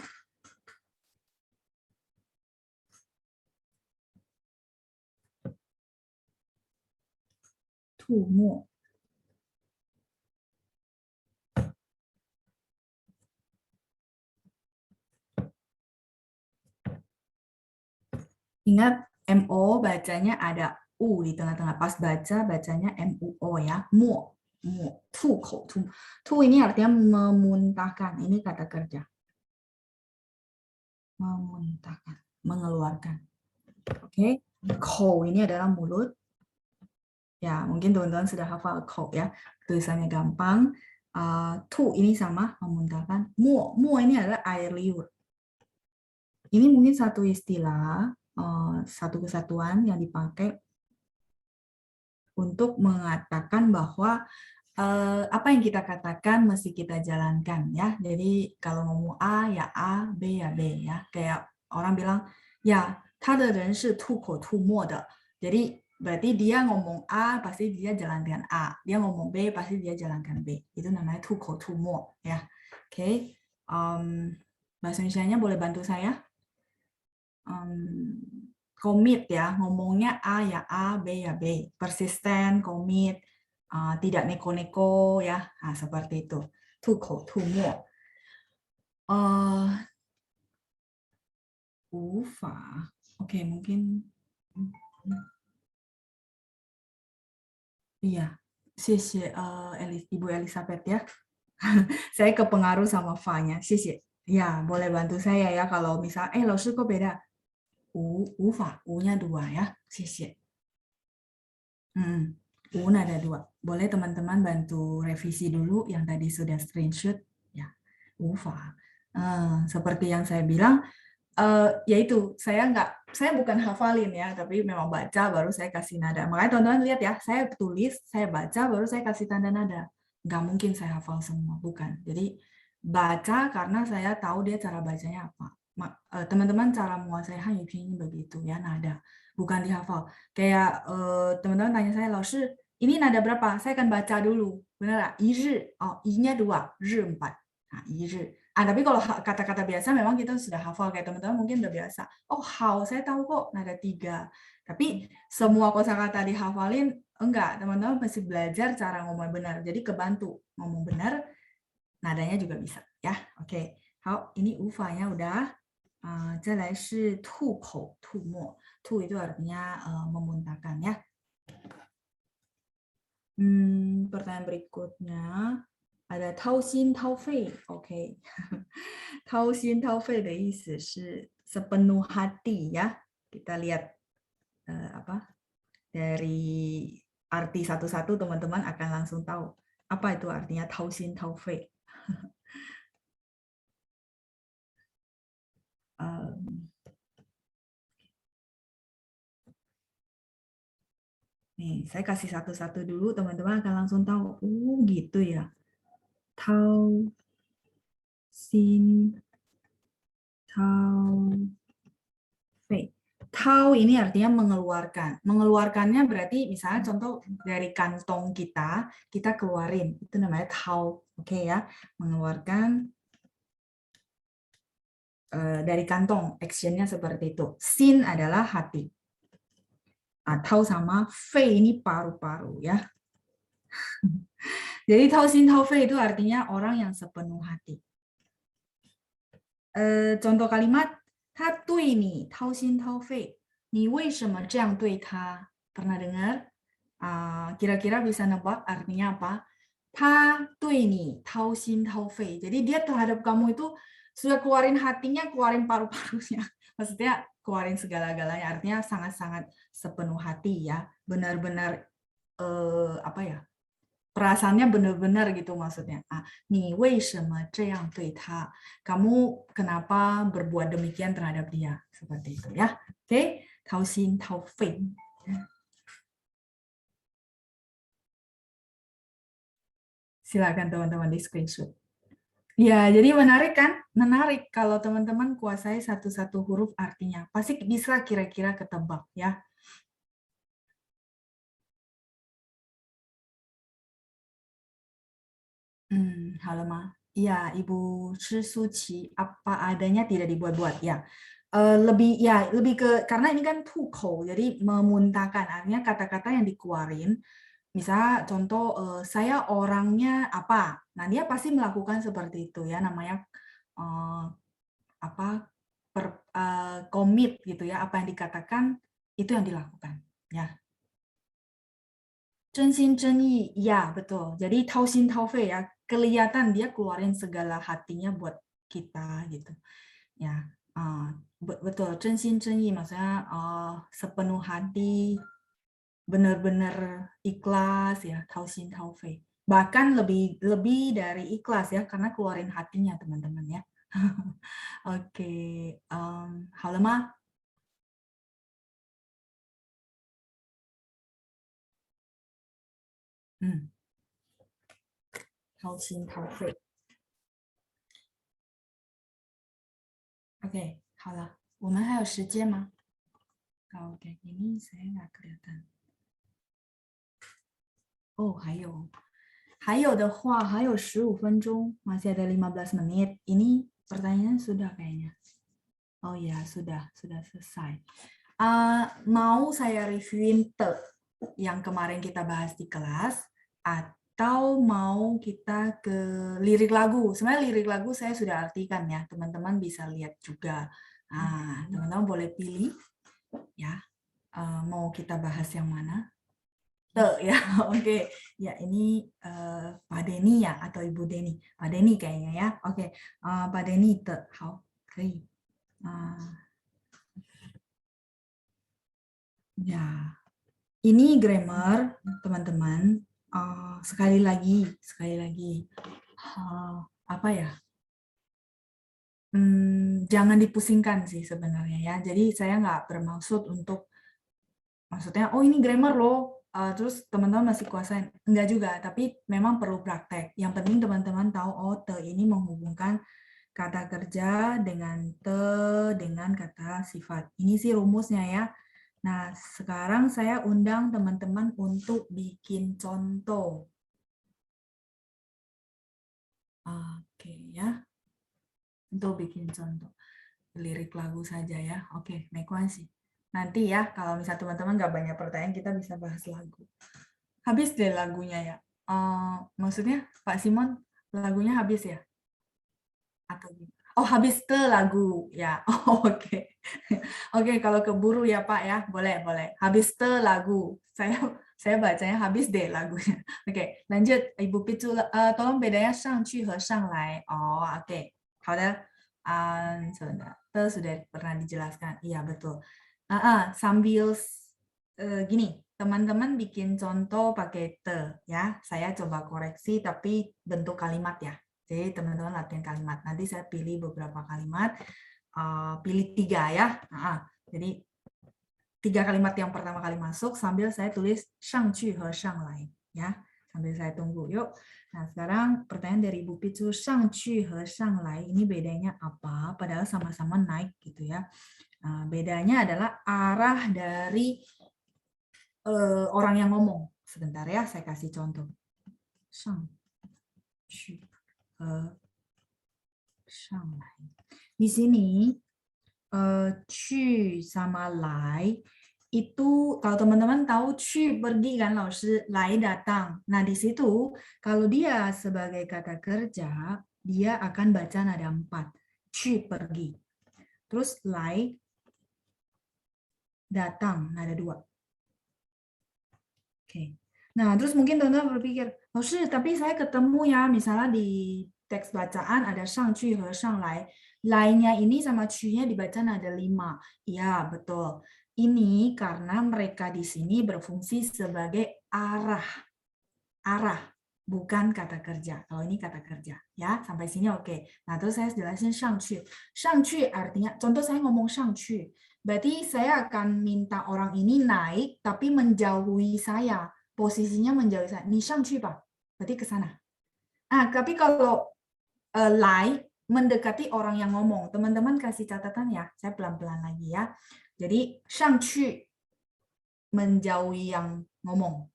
S1: Tumo. Ingat, MO bacanya ada U di tengah-tengah. Pas bacanya MUO ya. Mo. Tu ini artinya memuntahkan. Ini kata kerja. Memuntahkan, mengeluarkan. Oke. Kou ini adalah mulut. Ya, mungkin teman-teman sudah hafal kou ya. Tulisannya gampang. Tu ini sama, memuntahkan. Mo ini adalah air liur. Ini mungkin satu istilah, satu kesatuan yang dipakai untuk mengatakan bahwa apa yang kita katakan mesti kita jalankan ya. Jadi kalau ngomong A ya A, B ya B ya. Kayak orang bilang ya, 他的人是吐口吐沫的. Jadi berarti dia ngomong A pasti dia jalankan A, dia ngomong B pasti dia jalankan B. Itu namanya 吐口吐沫 ya. Oke. Bahasa Indonesianya boleh bantu saya? Komit ya, ngomongnya A ya A, B ya B, persisten, komit, tidak neko-neko ya, seperti itu. 吐口吐沫.无法 oke mungkin iya 谢谢 Ibu Elizabeth ya. Saya kepengaruh sama fa-nya. 谢谢. Ya, boleh bantu saya ya kalau misal 老师 kok beda? 无法 u-nya 2 ya. 谢谢. U nada 2. Boleh teman-teman bantu revisi dulu yang tadi sudah screenshot ya. Ufa. Seperti yang saya bilang, yaitu saya bukan hafalin ya, tapi memang baca baru saya kasih nada. Makanya teman-teman lihat ya, saya tulis, saya baca baru saya kasih tanda nada. Nggak mungkin saya hafal semua, bukan. Jadi baca karena saya tahu dia cara bacanya apa. Teman-teman cara menguasai Hanyu Pinyin begitu ya, nada. Bukan dihafal. Kayak teman-teman tanya saya, Laoshi, ini nada berapa? Saya akan baca dulu. Benar nggak? Iri, i-nya 2, ri 4. Nah, iri. Tapi kalau kata-kata biasa memang kita sudah hafal, kayak teman-teman mungkin udah biasa. Oh, how, saya tahu kok nada 3. Tapi semua kosakata dihafalin, enggak. Teman-teman masih belajar cara ngomong benar. Jadi kebantu ngomong benar, nadanya juga bisa. Ya, oke. Hao, ini ufa-nya udah. 再来是吐口、吐沫。吐 itu artinya memuntahkan ya. Pertanyaan berikutnya ada 掏心掏肺 oke. 掏心掏肺的意思是 sepenuh hati ya. Kita lihat apa dari arti satu-satu teman-teman akan langsung tahu apa itu artinya 掏心掏肺. Nih, saya kasih satu-satu dulu, teman-teman akan langsung tahu. Gitu ya. Tau, sin, tau, fei. Tau ini artinya mengeluarkan. Mengeluarkannya berarti misalnya contoh dari kantong kita, kita keluarin. Itu namanya tau. Oke ya. Mengeluarkan dari kantong. Actionnya seperti itu. Sin adalah hati. Atau sama fei ini paru-paru ya. Jadi tau sin tau fei itu artinya orang yang sepenuh hati. Contoh kalimat, 他对你掏心掏肺，你为什么这样对他？ Pernah dengar? Kira-kira bisa nebak artinya apa? 他对你掏心掏肺. Jadi dia terhadap kamu itu sudah keluarin hatinya, keluarin paru-parunya. Maksudnya keluarin segala-galanya. Artinya sangat-sangat sepenuh hati ya. Benar-benar apa ya? Perasaannya benar-benar gitu maksudnya. Ni wei sheme zheyang dui ta? Kamu kenapa berbuat demikian terhadap dia? Seperti itu ya. Oke, tao xin tao fei. Silakan teman-teman di screenshot. Ya, jadi menarik kan? Menarik kalau teman-teman kuasai satu-satu huruf artinya. Pasti bisa kira-kira ketebak ya. Halo Ma. Ya, Ibu Suci, apa adanya tidak dibuat-buat ya. Lebih ke karena ini kan tuko, jadi memuntahkan. Artinya kata-kata yang dikeluarin. Misal contoh saya orangnya apa. Nah, dia pasti melakukan seperti itu ya, namanya apa komit gitu ya, apa yang dikatakan itu yang dilakukan ya. 真心真意, ya betul. Jadi tausin taufei ya, kelihatan dia keluarin segala hatinya buat kita gitu. Ya, betul. 真心真意 maksudnya sepenuh hati, benar-benar ikhlas ya, tausin taufei. Bahkan lebih dari ikhlas ya, karena keluarin hatinya teman-teman ya. Oke, halo Ma. 掏心掏肺. Oke, 好了，我们还有时间吗？ Oke, ini saya nggak kelihatan. Oh, 还有的话还有15分钟, masih ada 15 menit. Ini pertanyaan sudah kayaknya. Oh ya, sudah selesai. Mau saya reviewin yang kemarin kita bahas di kelas atau mau kita ke lirik lagu? Sebenarnya lirik lagu saya sudah artikan ya, teman-teman bisa lihat juga. Nah, teman-teman boleh pilih ya, mau kita bahas yang mana? Ya, oke. Ya, ini Pak Denny ya, atau Ibu Denny. Pak Denny kayaknya ya. Oke, Pak Denny, ya, ini grammar, teman-teman. Sekali lagi, apa ya? Jangan dipusingkan sih sebenarnya ya. Jadi saya nggak bermaksud untuk, maksudnya, oh ini grammar loh, terus teman-teman masih kuasain. Enggak juga, tapi memang perlu praktek. Yang penting teman-teman tahu, oh te ini menghubungkan kata kerja dengan te, dengan kata sifat. Ini sih rumusnya ya. Nah, sekarang saya undang teman-teman untuk bikin contoh. Oke ya, untuk bikin contoh. Lirik lagu saja ya. Oke, sih. Nanti ya, kalau misalnya teman-teman nggak banyak pertanyaan, kita bisa bahas lagu. Habis deh lagunya ya. Maksudnya Pak Simon, lagunya habis ya? Atau oh, habis ke lagu ya. Oh, oke. Oke, kalau keburu ya Pak ya, boleh. Habis ke lagu. Saya bacanya habis deh lagunya. Oke, lanjut Ibu Pitu, tolong bedanya 上去和上来. Oh, oke. 好的. Sebentar. Sudah pernah dijelaskan. Iya, betul. Sambil gini, teman-teman bikin contoh pakai te ya. Saya coba koreksi tapi bentuk kalimat ya. Jadi teman-teman latihan kalimat. Nanti saya pilih beberapa kalimat, pilih 3 ya. Jadi 3 kalimat yang pertama kali masuk sambil saya tulis 上去和上来ya. Sambil saya tunggu. Yuk. Nah, sekarang pertanyaan dari Ibu Picu, 上去和上来ini bedanya apa? Padahal sama-sama naik gitu ya. Bedanya adalah arah dari orang yang ngomong. Sebentar ya, saya kasih contoh. 上去和上来. Di sini 去 sama 来 itu kalau teman-teman tahu 去 pergi kan, 老师 来 datang. Nah, di situ kalau dia sebagai kata kerja, dia akan baca nada 4. 去 pergi. Terus 来 datang nada 2. Oke. Nah, terus mungkin teman-teman berpikir, tapi saya ketemu ya, misalnya di teks bacaan ada 上去 和上来. Lainnya ini sama 去-nya dibaca nada 5. Iya, betul. Ini karena mereka di sini berfungsi sebagai arah. Arah, bukan kata kerja. Kalau ini kata kerja. Ya, sampai sini oke. Nah, terus saya jelasin 上去. 上去artinya, contoh saya ngomong 上去. Berarti saya akan minta orang ini naik, tapi menjauhi saya. Posisinya menjauhi saya. Ni 上去吧. Berarti ke sana. Tapi kalau lai, mendekati orang yang ngomong. Teman-teman kasih catatan ya. Saya pelan-pelan lagi ya. Jadi 上去 menjauhi yang ngomong.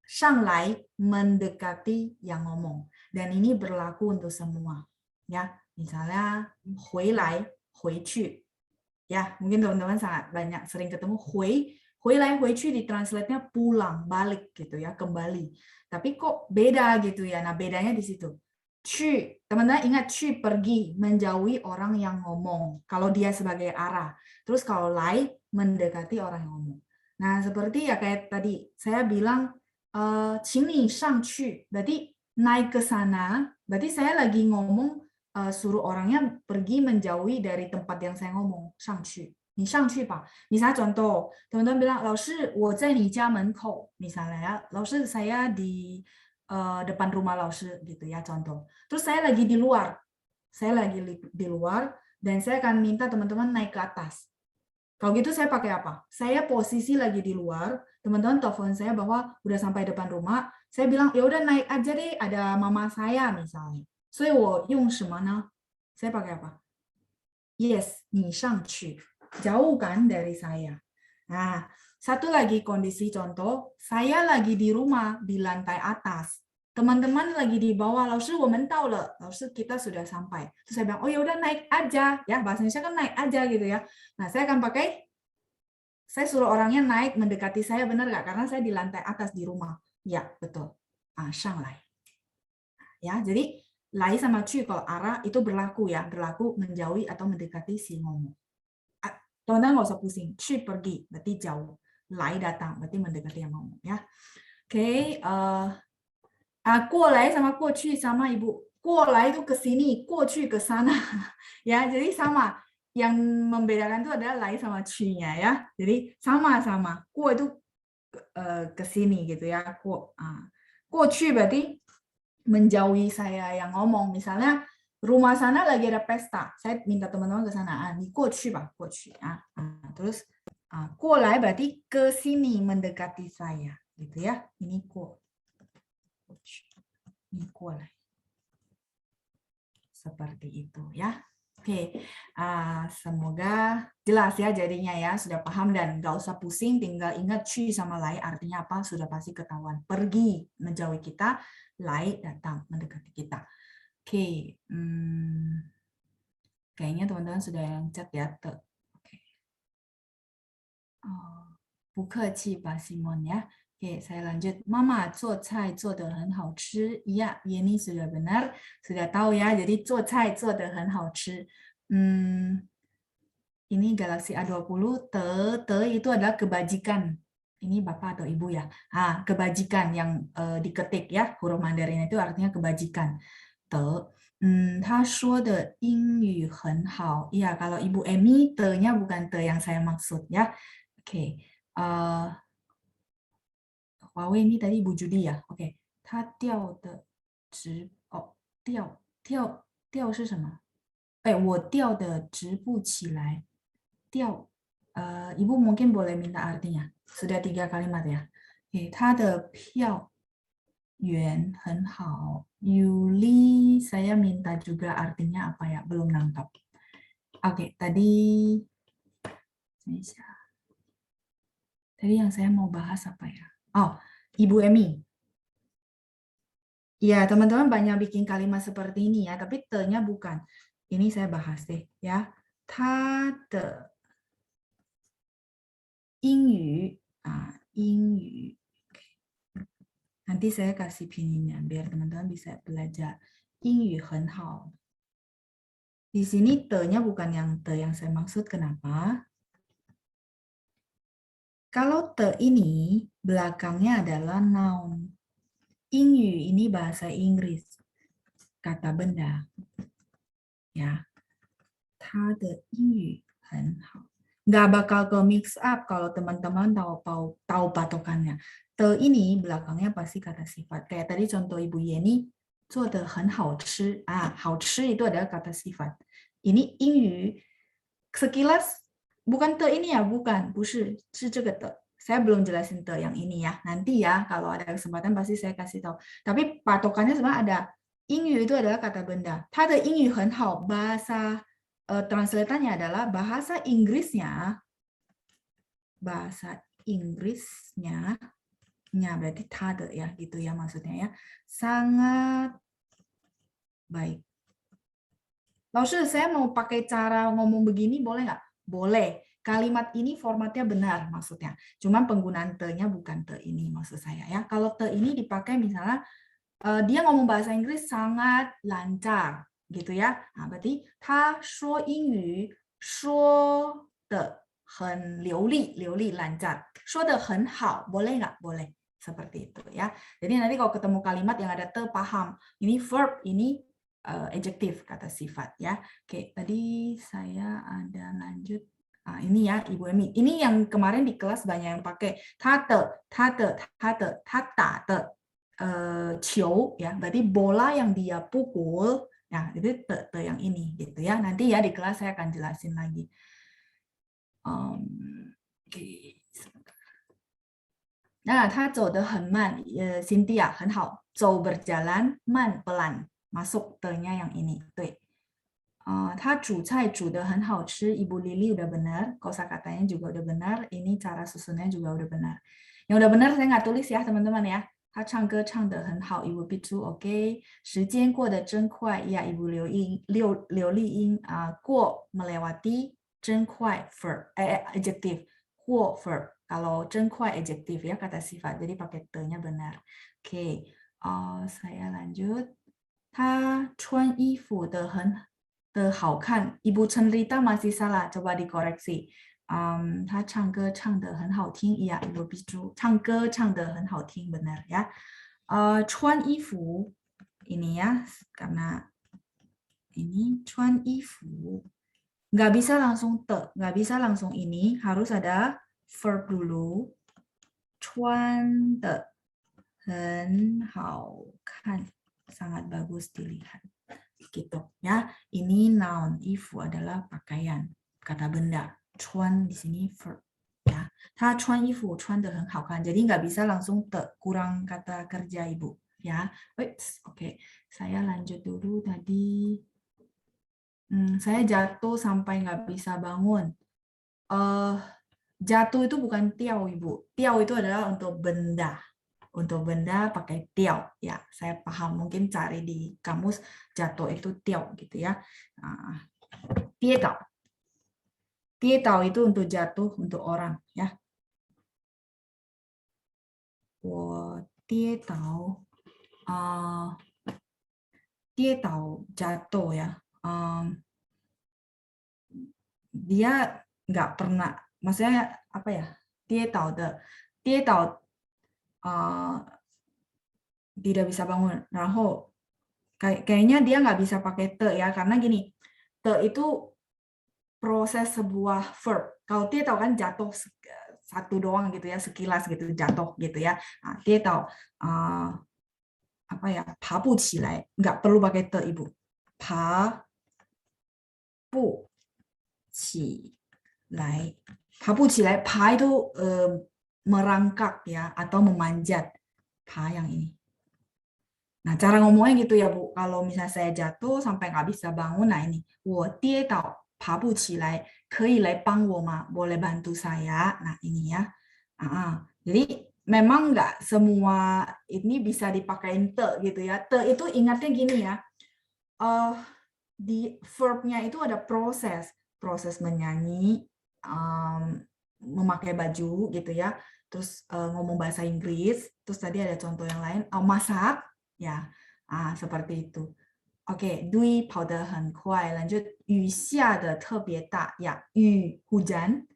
S1: 上来 mendekati yang ngomong. Dan ini berlaku untuk semua. Ya, misalnya 回来, 回去. Ya, mungkin teman-teman sangat banyak sering ketemu 回来 回去ditranslate-nya pulang, balik gitu ya, kembali. Tapi kok beda gitu ya. Nah, bedanya di situ. 去, teman-teman ingat 去 pergi, menjauhi orang yang ngomong. Kalau dia sebagai arah. Terus kalau 来 mendekati orang yang ngomong. Nah, seperti ya kayak tadi saya bilang 请你上去, berarti naik ke sana, berarti saya lagi ngomong suruh orangnya pergi menjauhi dari tempat yang saya ngomong, 上去. 你上去吧. Misalnya contoh, teman-teman bilang, 老师我在你家门口, misalnya ya, 老师 saya di depan rumah 老师gitu ya contoh. Terus saya lagi di luar. Saya lagi di luar dan saya akan minta teman-teman naik ke atas. Kalau gitu saya pakai apa? Saya posisi lagi di luar, teman-teman telepon saya bahwa udah sampai depan rumah, saya bilang, ya udah naik aja deh, ada mama saya misalnya. 所以我用什么呢? Saya pakai apa? Yes, 你上去. Jauh kan dari saya. Nah, satu lagi kondisi contoh, saya lagi di rumah di lantai atas. Teman-teman lagi di bawah, 老师我们到了, 老师 kita sudah sampai. Terus saya bilang, oh ya udah naik aja, ya bahasa Indonesia kan naik aja gitu ya. Nah, saya akan pakai, saya suruh orangnya naik mendekati saya, benar nggak? Karena saya di lantai atas di rumah. Ya, betul. 上来. Ya, jadi lai sama cu kalau arah itu berlaku ya, berlaku menjauhi atau mendekati si ngomong. Teman-teman nggak usah pusing, cu pergi berarti jauh, lai datang berarti mendekati yang ngomong ya. Oke,过来 sama 过去 sama ibu. 过来 itu ke sini, 过去 ke sana. Ya, jadi sama. Yang membedakan itu adalah lai sama cu-nya ya. Jadi sama-sama. 过 itu ke sini gitu ya. 过去 berarti menjauhi saya yang ngomong. Misalnya rumah sana lagi ada pesta. Saya minta teman-teman ke sana. 你过去吧, 过去. Terus 过来 berarti ke sini mendekati saya gitu ya. Ini 过. Seperti itu ya. Oke, semoga jelas ya jadinya ya, sudah paham dan nggak usah pusing, tinggal ingat cu sama lai artinya apa sudah pasti ketahuan. Pergi menjauhi kita, lai datang mendekati kita. Oke, kayaknya teman-teman sudah yang chat ya. Oke. 不客气吧 Simon ya. Oke, saya lanjut. Mama 做菜做得很好吃. Iya, Yeni sudah benar. Sudah tahu ya, jadi 做菜做得很好吃. Ini Galaxy A20, te itu adalah kebajikan. Ini Bapak atau Ibu ya? Kebajikan yang diketik ya, huruf Mandarin itu artinya kebajikan. Te. 他说的英语很好. Iya, kalau Ibu Emi, te-nya bukan te yang saya maksud ya. Oke. Huawei ini tadi Ibu Judi ya. Oke. 他掉的直掉是什么？我掉的直不起来。掉 Ibu mungkin boleh minta artinya. Sudah 3 kalimat ya. Oke, 他的票源很好. Yuli, saya minta juga artinya apa ya? Belum nangkap. Oke, tadi yang saya mau bahas apa ya? Ibu Emi. Ya, teman-teman banyak bikin kalimat seperti ini ya, tapi te-nya bukan. Ini saya bahas deh ya. 他的英语 英语 nanti saya kasih pinnya biar teman-teman bisa belajar 英语很好 di sini te-nya bukan yang te yang saya maksud. Kenapa? Kalau te ini belakangnya adalah noun. 英语 ini bahasa Inggris, kata benda ya. 他的英语很好 nggak bakal ke mix up kalau teman-teman tahu patokannya. Te ini belakangnya pasti kata sifat. Kayak tadi contoh Ibu Yeni, 做得很好吃. 好吃 itu adalah kata sifat. Ini 英语 sekilas bukan te ini ya, bukan, 不是 是这个的. Saya belum jelasin te yang ini ya. Nanti ya kalau ada kesempatan pasti saya kasih tahu. Tapi patokannya sebenarnya ada. 英语 itu adalah kata benda. 它的英语很好 bahasa translatannya adalah bahasa Inggrisnya berarti tade ya gitu ya maksudnya ya, sangat baik. Lalu saya mau pakai cara ngomong begini boleh nggak? Boleh. Kalimat ini formatnya benar maksudnya. Cuman penggunaan te-nya bukan te ini maksud saya ya. Kalau te ini dipakai misalnya dia ngomong bahasa Inggris sangat lancar. Gitu ya. Berarti 他说英语说得很流利 lancar. 说得很好, boleh nggak? Boleh. Seperti itu ya. Jadi nanti kalau ketemu kalimat yang ada te, paham. Ini verb, ini adjective, kata sifat ya. Oke, tadi saya ada lanjut. Ini ya Ibu Emi. Ini yang kemarin di kelas banyak yang pakai 他的 他打的 球ya, berarti bola yang dia pukul ya, itu te yang ini gitu ya. Nanti ya di kelas saya akan jelasin lagi. Nah, 他走得很慢 Cynthia 很好 走 berjalan 慢 pelan masuk te-nya yang ini. 对 他煮菜煮得很好吃 Ibu Lili udah benar, kosakatanya juga udah benar, ini cara susunnya juga udah benar. Yang udah benar saya nggak tulis ya teman-teman ya. 他唱歌唱得很好 Ibu Pitu oke. 时间过得真快 ya Ibu Liu Li Ying 过 melewati 真快 verb adjective 过 verb. Kalau 真快 adjective ya kata sifat, jadi pakai te-nya benar. Oke. saya lanjut. 他穿衣服的好看. Ibu cerita masih salah. Coba dikoreksi. 他唱歌唱得很好听. Iya, Ibu Biju. 唱歌唱得很好听, benar ya. 穿衣服 ini ya, karena ini 穿衣服. Nggak bisa langsung nggak bisa langsung ini, harus ada verb dulu. 穿的很好看. Sangat bagus dilihat. Gitu ya. Ini noun, ifu adalah pakaian, kata benda. Chuan di sini verb ya. Ta chuan ifu chuan de很好看. Jadi nggak bisa langsung kurang kata kerja Ibu ya. Oke. Saya lanjut dulu tadi. Saya jatuh sampai nggak bisa bangun. Jatuh itu bukan tiau Ibu. Tiau itu adalah untuk benda. Untuk benda pakai tiau. Ya, saya paham. Mungkin cari di kamus jatuh itu tiau gitu ya. Tietau. Tietau itu untuk jatuh untuk orang ya. Tietau. Tietau jatuh ya. Dia nggak pernah, maksudnya apa ya? Tietau tidak bisa bangun. Raho, kayaknya dia nggak bisa pakai te ya, karena gini, te itu proses sebuah verb. Kalau dia tahu kan jatuh satu doang gitu ya, sekilas gitu jatuh gitu ya. Nah, dia tahu apa ya, pabu cilai, nggak perlu pakai te Ibu. Pabu cilai, pabu cilai, pa itu merangkak ya atau memanjat. Pa yang ini. Nah, cara ngomongnya gitu ya, Bu. Kalau misalnya saya jatuh sampai nggak bisa bangun, nah ini. 我跌倒爬不起来，可以来帮我吗? Boleh bantu saya? Nah, ini ya. Jadi, memang nggak semua ini bisa dipakai te gitu ya. Te itu ingatnya gini ya. Di verb-nya itu ada proses. Proses menyanyi, memakai baju gitu ya. Terus ngomong bahasa Inggris. Terus tadi ada contoh yang lain. Masak. Ya, seperti itu. Oke, Dui 跑得很快. Lanjut, 雨下得特别大. Ya, 雨 hujan,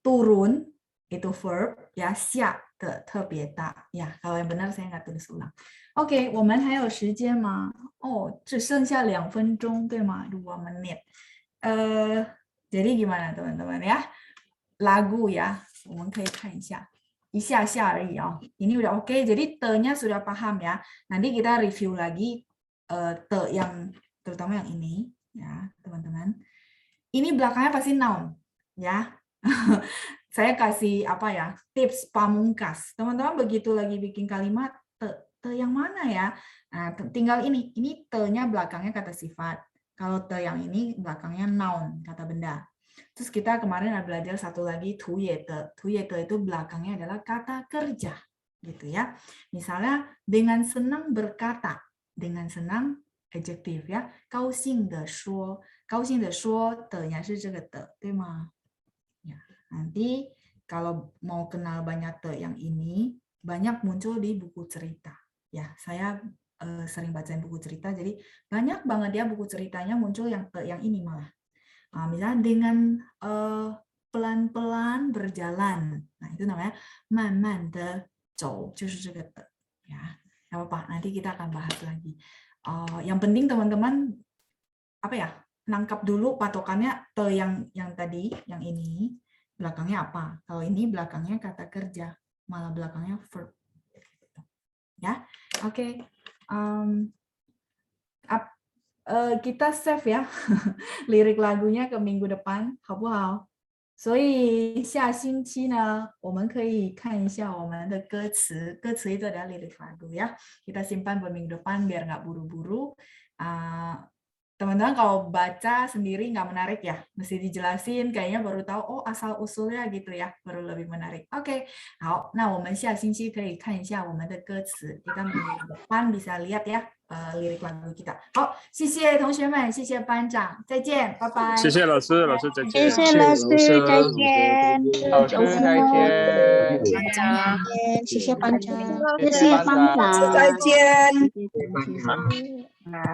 S1: turun itu verb, ya, 下得特别大. Ya, kalau yang benar saya nggak tulis ulang. Oke, 我们还有时间吗？只剩下2分钟，对吗？2 menit. Jadi gimana teman-teman ya? Lagu ya, 我们可以看一下。一下下而已哦. Ini udah oke. Jadi te-nya sudah paham ya. Nanti kita review lagi te yang terutama yang ini ya, teman-teman. Ini belakangnya pasti noun ya. Saya kasih apa ya? Tips pamungkas. Teman-teman begitu lagi bikin kalimat te yang mana ya? Nah, tinggal ini. Ini te-nya belakangnya kata sifat. Kalau te yang ini belakangnya noun, kata benda. Terus kita kemarin ada belajar satu lagi tuyete. Tuyete itu belakangnya adalah kata kerja, gitu ya. Misalnya dengan senang berkata, dengan senang adjektif ya. 高兴地说，高兴地说的nya是这个的，对吗？ Ya, nanti kalau mau kenal banyak te yang ini, banyak muncul di buku cerita. Ya, saya sering bacain buku cerita, jadi banyak banget ya buku ceritanya muncul yang te yang ini malah. Misalnya dengan pelan-pelan berjalan. Nah, itu namanya 慢慢地走，就是这个的 ya. Enggak apa-apa, nanti kita akan bahas lagi. Yang penting teman-teman apa ya? Nangkap dulu patokannya te yang tadi, yang ini belakangnya apa? Kalau ini belakangnya kata kerja, malah belakangnya verb. Ya. Oke. Kita save ya lirik lagunya ke minggu depan, 好不好？所以下星期呢，我们可以看一下我们的歌词。歌词 itu adalah lirik lagu ya. Kita simpan buat minggu depan biar nggak buru-buru. Teman-teman kalau baca sendiri nggak menarik ya, mesti dijelasin, kayaknya baru tahu, oh asal usulnya gitu ya, baru lebih menarik. Oke, 好，那我们下星期可以看一下我们的歌词，kita minggu depan bisa lihat ya lirik lagu kita. 好，谢谢同学们，谢谢班长，再见，拜拜。
S2: 谢谢老师，老师再见。
S3: 谢谢老师，再见。
S4: 老师再见，
S3: 谢谢班长，
S4: 谢谢班长，
S5: 再见。
S6: 班长。